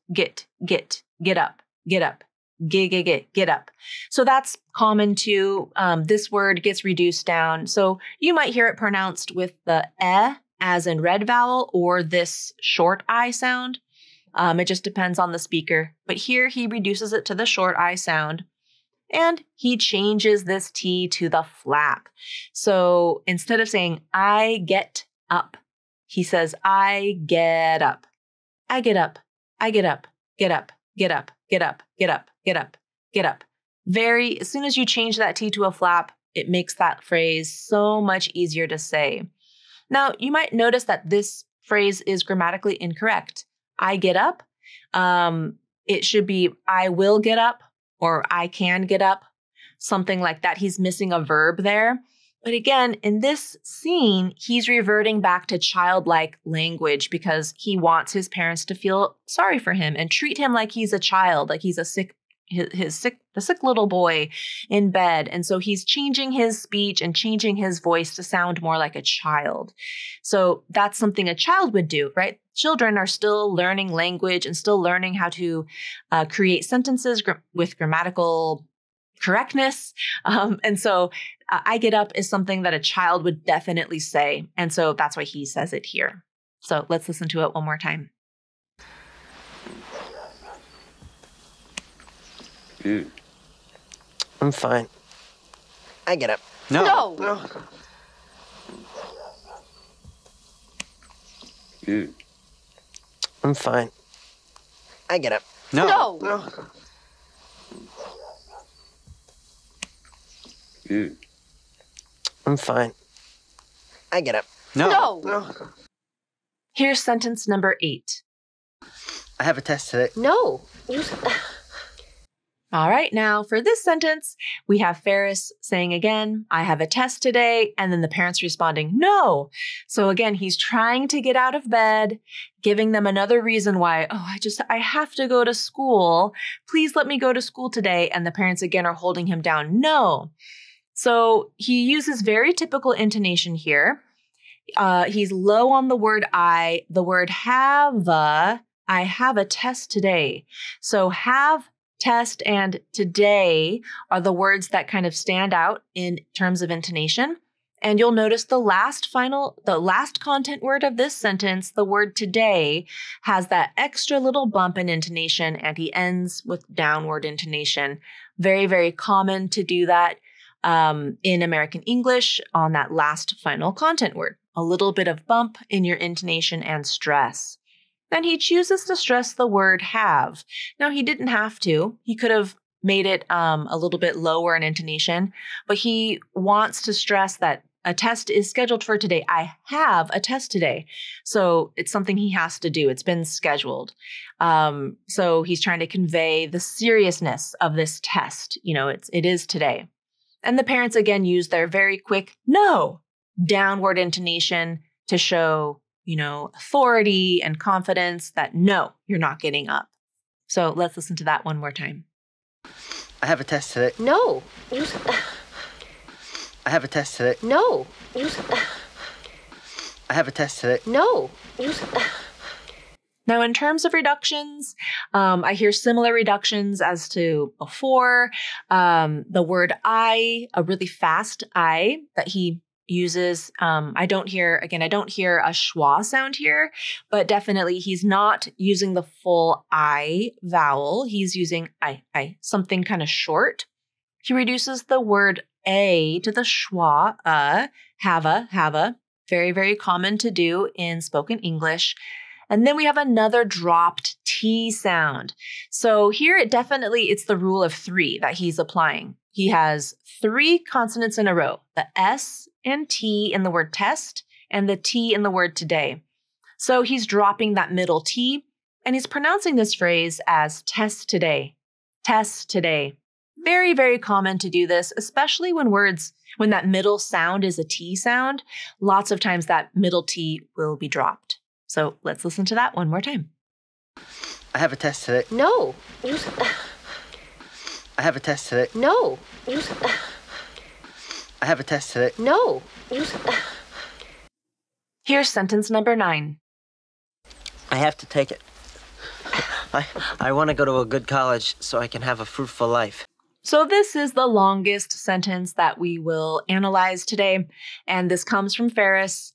up. So that's common too. This word gets reduced down. So you might hear it pronounced with the e as in red vowel or this short I sound. It just depends on the speaker. But here he reduces it to the short I sound. And he changes this T to the flap. So instead of saying I get up, he says I get up. I get up. I get up. Get up. Get up. Get up. Get up. Get up. Get up. As soon as you change that T to a flap, it makes that phrase so much easier to say. Now, you might notice that this phrase is grammatically incorrect. I get up. It should be I will get up or I can get up, something like that. He's missing a verb there. But again, in this scene, he's reverting back to childlike language because he wants his parents to feel sorry for him and treat him like he's a child, like he's a sick little boy in bed. And so he's changing his speech and changing his voice to sound more like a child. So that's something a child would do, right? Children are still learning language and still learning how to create sentences with grammatical correctness. And so I get up is something that a child would definitely say. And so that's why he says it here. So let's listen to it one more time. I'm fine. I get up. No. No. I'm fine. I get up. No. No. I'm fine. I get up. No. No. Here's sentence number 8. I have a test today. No. All right, now for this sentence, we have Ferris saying again, I have a test today, and then the parents responding, no. So again, he's trying to get out of bed, giving them another reason why, I have to go to school. Please let me go to school today. And the parents again are holding him down, no. So he uses very typical intonation here. He's low on the word I, the word have, I have a test today. So have, test, and today are the words that kind of stand out in terms of intonation. And you'll notice the last content word of this sentence, the word today, has that extra little bump in intonation, and he ends with downward intonation. Very, very common to do that in American English on that last final content word. A little bit of bump in your intonation and stress. Then he chooses to stress the word have. Now, he didn't have to. He could have made it a little bit lower in intonation, but he wants to stress that a test is scheduled for today. I have a test today. So it's something he has to do. It's been scheduled. So he's trying to convey the seriousness of this test. It is today. And the parents again use their very quick no downward intonation to show authority and confidence that no, you're not getting up. So let's listen to that one more time. I have a test today. No. I have a test today. No. I have a test today. No. Now, in terms of reductions, I hear similar reductions as to before. The word I, a really fast I that he uses. I don't hear a schwa sound here, but definitely he's not using the full I vowel. He's using I, something kind of short. He reduces the word a to the schwa, have a, very, very common to do in spoken English. And then we have another dropped T sound. So here it's the rule of 3 that he's applying. He has 3 consonants in a row, the S and T in the word test and the T in the word today. So he's dropping that middle T and he's pronouncing this phrase as test today, test today. Very, very common to do this, especially when that middle sound is a T sound. Lots of times that middle T will be dropped. So let's listen to that one more time. I have a test today. No. I have a test today. No. I have a test today. No. Here's sentence number 9. I have to take it. I want to go to a good college so I can have a fruitful life. So this is the longest sentence that we will analyze today, and this comes from Ferris.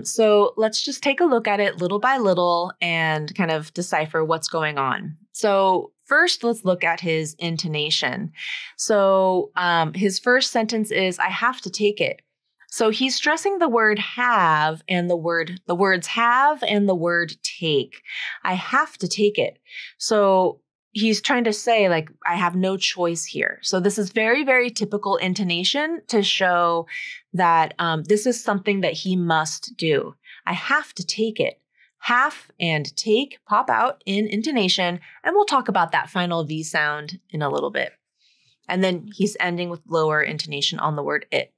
So let's just take a look at it little by little and kind of decipher what's going on. So first, let's look at his intonation. So his first sentence is, I have to take it. So he's stressing the word have and the words have and the word take. I have to take it. So he's trying to say, I have no choice here. So this is very, very typical intonation to show that this is something that he must do. I have to take it. Have and take pop out in intonation, and we'll talk about that final V sound in a little bit. And then he's ending with lower intonation on the word it.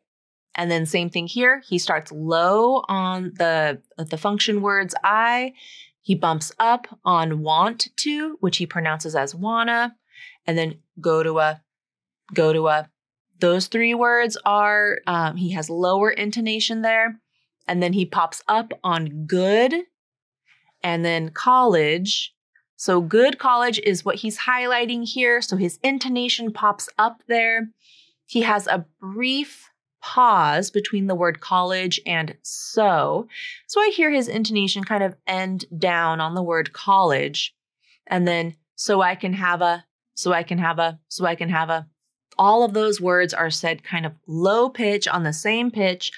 And then same thing here. He starts low on the function words I. He bumps up on want to, which he pronounces as wanna, and then go to a. Those 3 words are, he has lower intonation there. And then he pops up on good and then college. So good college is what he's highlighting here. So his intonation pops up there. He has a brief pause between the word college and so. So I hear his intonation kind of end down on the word college. And then so I can have a. All of those words are said kind of low pitch on the same pitch.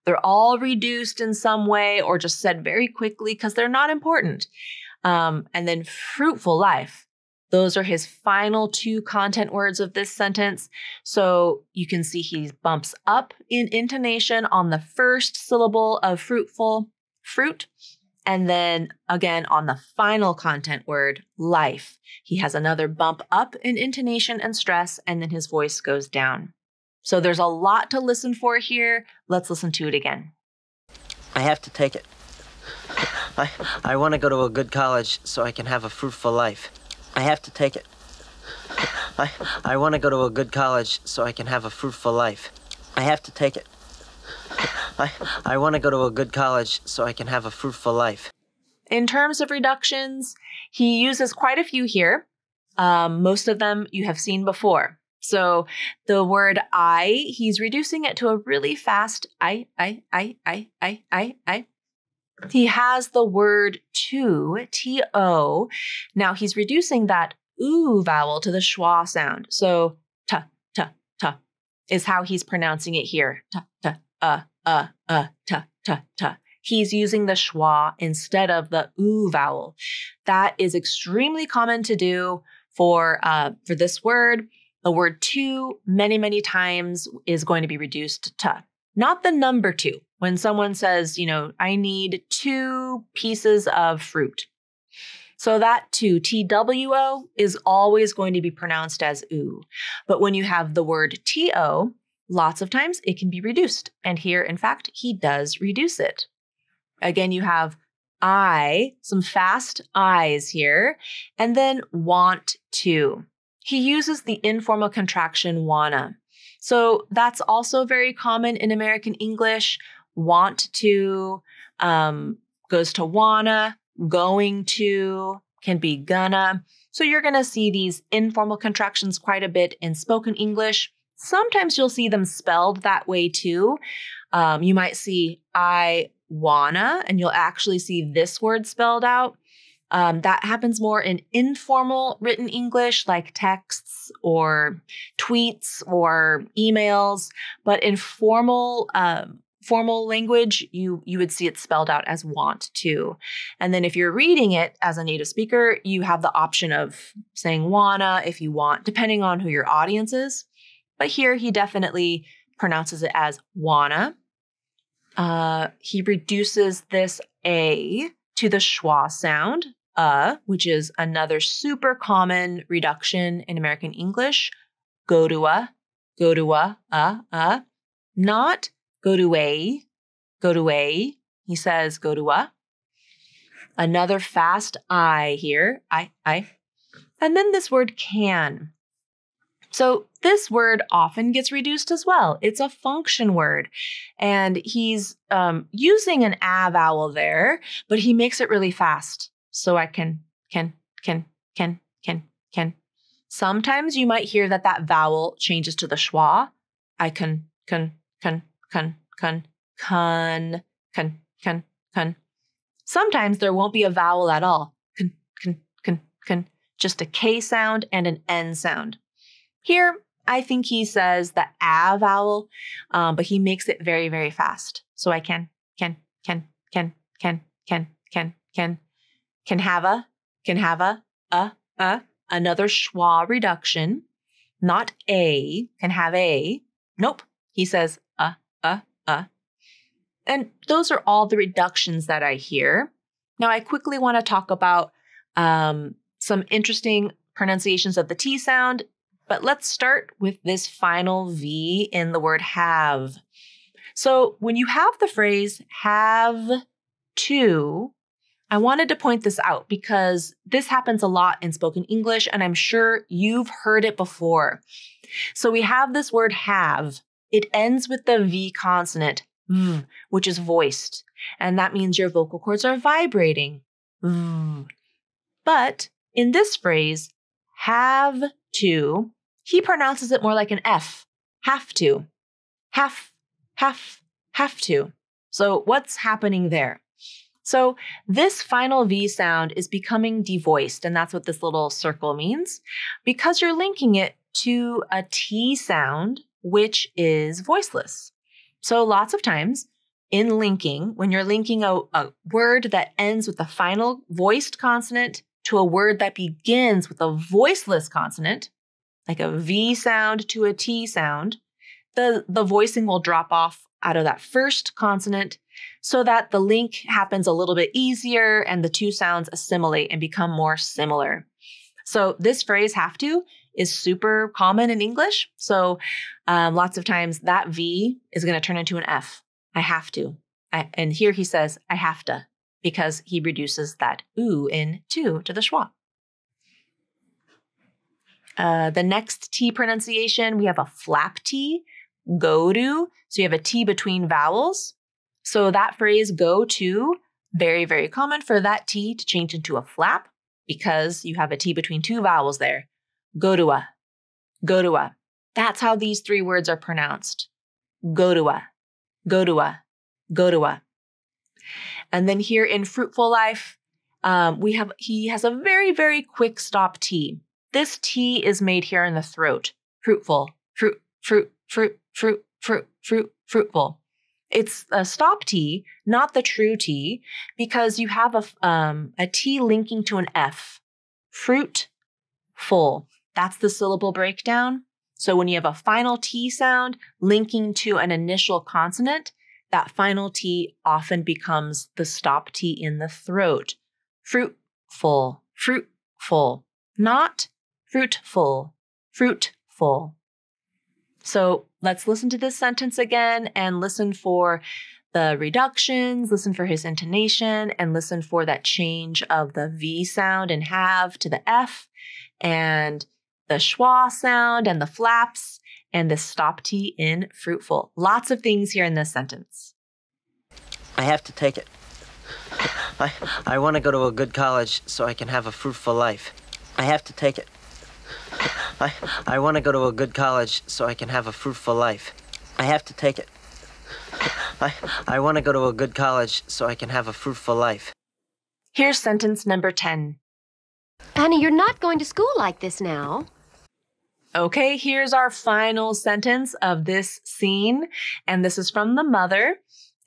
They're all reduced in some way or just said very quickly because they're not important. And then fruitful life. Those are his final two content words of this sentence. So you can see he bumps up in intonation on the first syllable of fruitful, fruit. And then again on the final content word, life. He has another bump up in intonation and stress, and then his voice goes down. So there's a lot to listen for here. Let's listen to it again. I have to take it. I want to go to a good college so I can have a fruitful life. I have to take it. I want to go to a good college so I can have a fruitful life. I have to take it. I want to go to a good college so I can have a fruitful life. In terms of reductions, he uses quite a few here. Most of them you have seen before. So the word I, he's reducing it to a really fast I. He has the word to, T-O. Now he's reducing that oo vowel to the schwa sound. So ta, is how he's pronouncing it here. Ta, ta. He's using the schwa instead of the oo vowel. That is extremely common to do for this word. The word to many, many times is going to be reduced to. Not the number two. When someone says, I need 2 pieces of fruit. So that to, T-W-O, is always going to be pronounced as oo. But when you have the word T-O, lots of times it can be reduced. And here, in fact, he does reduce it. Again, you have I, some fast I's here, and then want to. He uses the informal contraction wanna. So that's also very common in American English. Want to goes to wanna, going to can be gonna. So you're going to see these informal contractions quite a bit in spoken English. Sometimes you'll see them spelled that way too. You might see I wanna, and you'll actually see this word spelled out. That happens more in informal written English, like texts or tweets or emails. But in formal language, you would see it spelled out as want to. And then if you're reading it as a native speaker, you have the option of saying wanna if you want, depending on who your audience is. But here he definitely pronounces it as wanna. He reduces this A to the schwa sound, which is another super common reduction in American English. Go to a, not go to a. He says go to a. Another fast I here, I. And then this word can. So this word often gets reduced as well. It's a function word. And he's using an a vowel there, but he makes it really fast. So I can. Sometimes you might hear that vowel changes to the schwa. I can. Sometimes there won't be a vowel at all. Just a K sound and an N sound. Here, I think he says the a vowel, but he makes it very, very fast. So I can have a, another schwa reduction, not a, can have a. Nope. He says And those are all the reductions that I hear. Now, I quickly want to talk about some interesting pronunciations of the T sound, but let's start with this final V in the word have. So when you have the phrase have to, I wanted to point this out because this happens a lot in spoken English, and I'm sure you've heard it before. So we have this word have. It ends with the V consonant, v, which is voiced, and that means your vocal cords are vibrating. V. But in this phrase, have to, he pronounces it more like an F. Have to. Have to. So what's happening there? So this final V sound is becoming devoiced, and that's what this little circle means, because you're linking it to a T sound, which is voiceless. So lots of times in linking, when you're linking a word that ends with a final voiced consonant to a word that begins with a voiceless consonant, like a V sound to a T sound, the voicing will drop off out of that first consonant so that the link happens a little bit easier and the two sounds assimilate and become more similar. So this phrase, have to, is super common in English. So lots of times that V is going to turn into an F. I have to. And here he says, I have to, because he reduces that ooh in to the schwa. The next T pronunciation, we have a flap T, go to. So you have a T between vowels. So that phrase, go to, very, very common for that T to change into a flap because you have a T between two vowels there. Go to a, go to a. That's how these three words are pronounced. Go to a, go to a, go to a. And then here in fruitful life, he has a very, very quick stop T. This T is made here in the throat. Fruitful, fruitful. It's a stop T, not the true T, because you have a T linking to an F. Fruitful. That's the syllable breakdown. So when you have a final T sound linking to an initial consonant, that final T often becomes the stop T in the throat. Fruitful, fruitful, not fruitful, fruitful. So let's listen to this sentence again and listen for the reductions, listen for his intonation, and listen for that change of the V sound in have to the F, and the schwa sound and the flaps, and the stop T in fruitful. Lots of things here in this sentence. I have to take it. I want to go to a good college so I can have a fruitful life. I have to take it. I want to go to a good college so I can have a fruitful life. I have to take it. I want to go to a good college so I can have a fruitful life. Here's sentence number 10. Annie, you're not going to school like this now. Okay, here's our final sentence of this scene. And this is from the mother.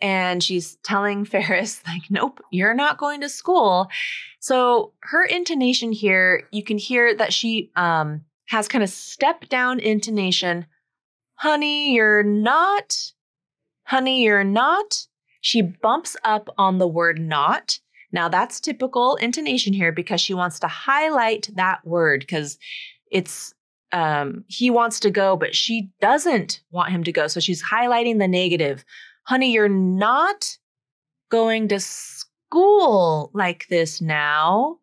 And she's telling Ferris, like, nope, you're not going to school. So her intonation here, you can hear that she has kind of step down intonation. Honey, you're not. Honey, you're not. She bumps up on the word not. Now that's typical intonation here because she wants to highlight that word because it's he wants to go, but she doesn't want him to go. So she's highlighting the negative. Honey, you're not going to school like this now.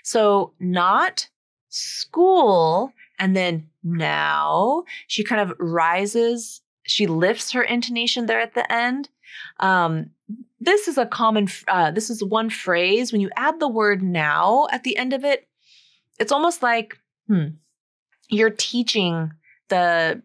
So not school, and then now. She kind of rises. She lifts her intonation there at the end. This is a common, this is one phrase. When you add the word now at the end of it, it's almost like you're teaching a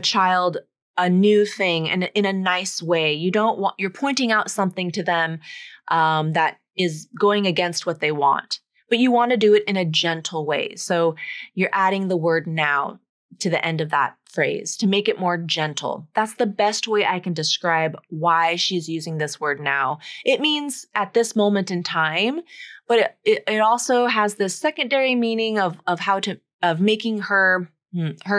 child a new thing and in a nice way. You're pointing out something to them that is going against what they want, but you want to do it in a gentle way. So you're adding the word now to the end of that phrase to make it more gentle. That's the best way I can describe why she's using this word now. It means at this moment in time, but it also has this secondary meaning of making her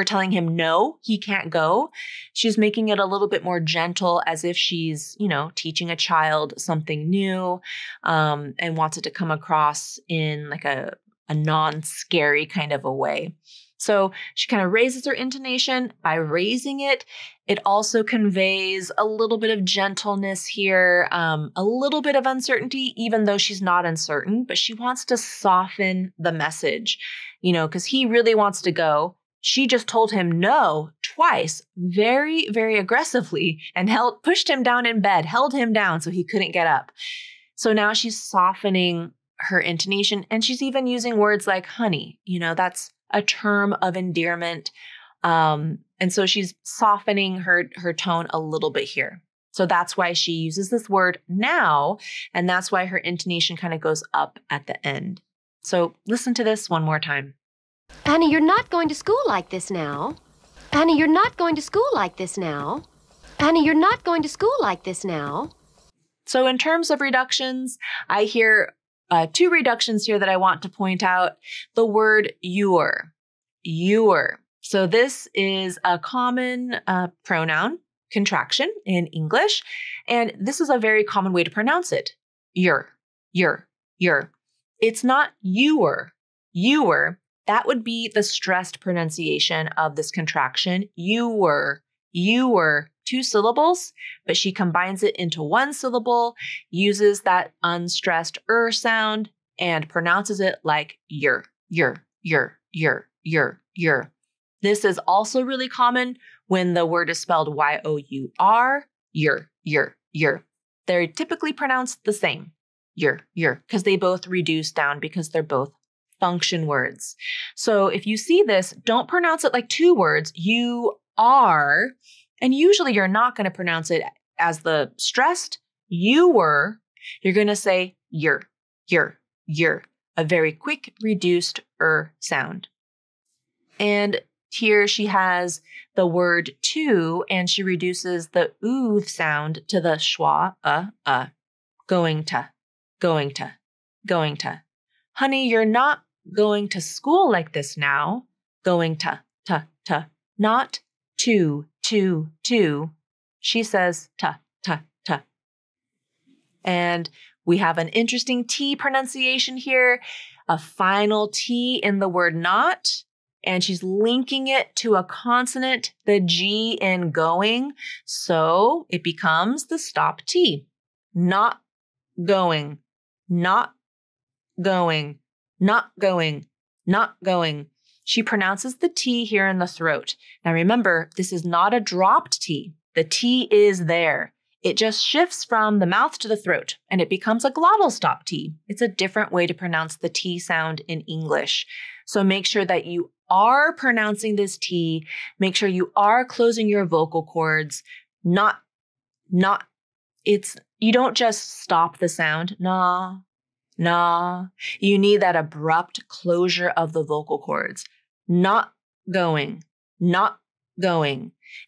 telling him no, he can't go. She's making it a little bit more gentle, as if she's, teaching a child something new, and wants it to come across in like a non-scary kind of a way. So she kind of raises her intonation. By raising it, it also conveys a little bit of gentleness here, a little bit of uncertainty, even though she's not uncertain, but she wants to soften the message, because he really wants to go. She just told him no twice, very, very aggressively, and pushed him down in bed, held him down so he couldn't get up. So now she's softening her intonation, and she's even using words like honey. That's a term of endearment. And so she's softening her tone a little bit here. So that's why she uses this word now, and that's why her intonation kind of goes up at the end. So listen to this one more time. Annie, you're not going to school like this now. Annie, you're not going to school like this now. Annie, you're not going to school like this now. So in terms of reductions, I hear two reductions here that I want to point out. The word your. So this is a common pronoun contraction in English, and this is a very common way to pronounce it. Your. It's not your. That would be the stressed pronunciation of this contraction. Your. 2 syllables, but she combines it into 1 syllable, uses that unstressed sound, and pronounces it like your. This is also really common when the word is spelled Y-O-U-R, your. They're typically pronounced the same, your, because they both reduce down because they're both function words. So if you see this, don't pronounce it like 2 words. You are, and usually you're not going to pronounce it as the stressed you were. You're going to say your, a very quick reduced sound. And here she has the word to, and she reduces the oo sound to the schwa, going to. Honey, you're not going to school like this now. Going to, not to. She says ta. And we have an interesting T pronunciation here, a final T in the word not, and she's linking it to a consonant, the G in going, so it becomes the stop T. Not going. She pronounces the T here in the throat. Now remember, this is not a dropped T. The T is there. It just shifts from the mouth to the throat, and it becomes a glottal stop T. It's a different way to pronounce the T sound in English. So make sure that you are pronouncing this T. Make sure you are closing your vocal cords. You don't just stop the sound. Nah. You need that abrupt closure of the vocal cords. Not going.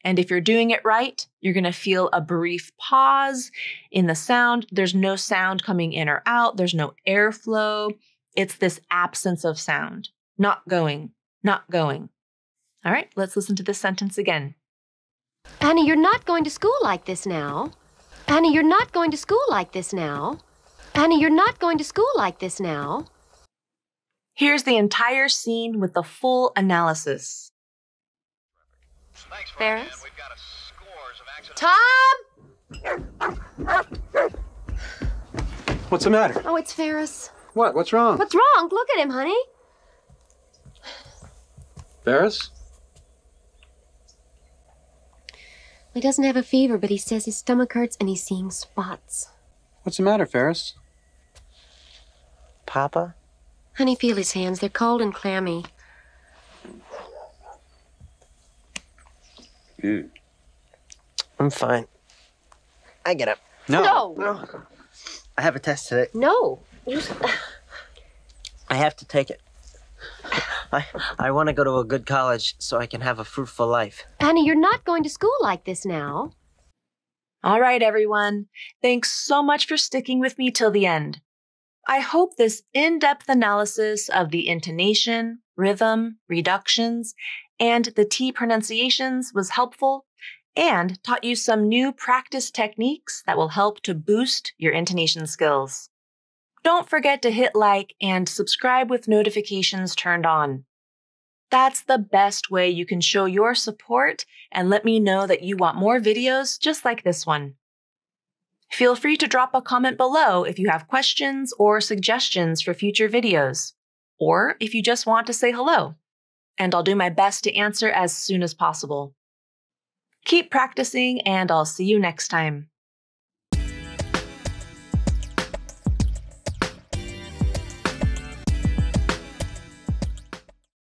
And if you're doing it right, you're going to feel a brief pause in the sound. There's no sound coming in or out. There's no airflow. It's this absence of sound. Not going. All right, let's listen to this sentence again. Annie, you're not going to school like this now. Annie, you're not going to school like this now. Annie, you're not going to school like this now. Here's the entire scene with the full analysis. Ferris? Tom! What's the matter? Oh, it's Ferris. What? What's wrong? What's wrong? Look at him, honey. Ferris? He doesn't have a fever, but he says his stomach hurts and he's seeing spots. What's the matter, Ferris? Papa? Honey, feel his hands. They're cold and clammy. I'm fine. I get up. No. I have a test today. No. I have to take it. I want to go to a good college so I can have a fruitful life. Annie, you're not going to school like this now. All right, everyone. Thanks so much for sticking with me till the end. I hope this in-depth analysis of the intonation, rhythm, reductions, and the T pronunciations was helpful and taught you some new practice techniques that will help to boost your intonation skills. Don't forget to hit like and subscribe with notifications turned on. That's the best way you can show your support and let me know that you want more videos just like this one. Feel free to drop a comment below if you have questions or suggestions for future videos, or if you just want to say hello, and I'll do my best to answer as soon as possible. Keep practicing, and I'll see you next time.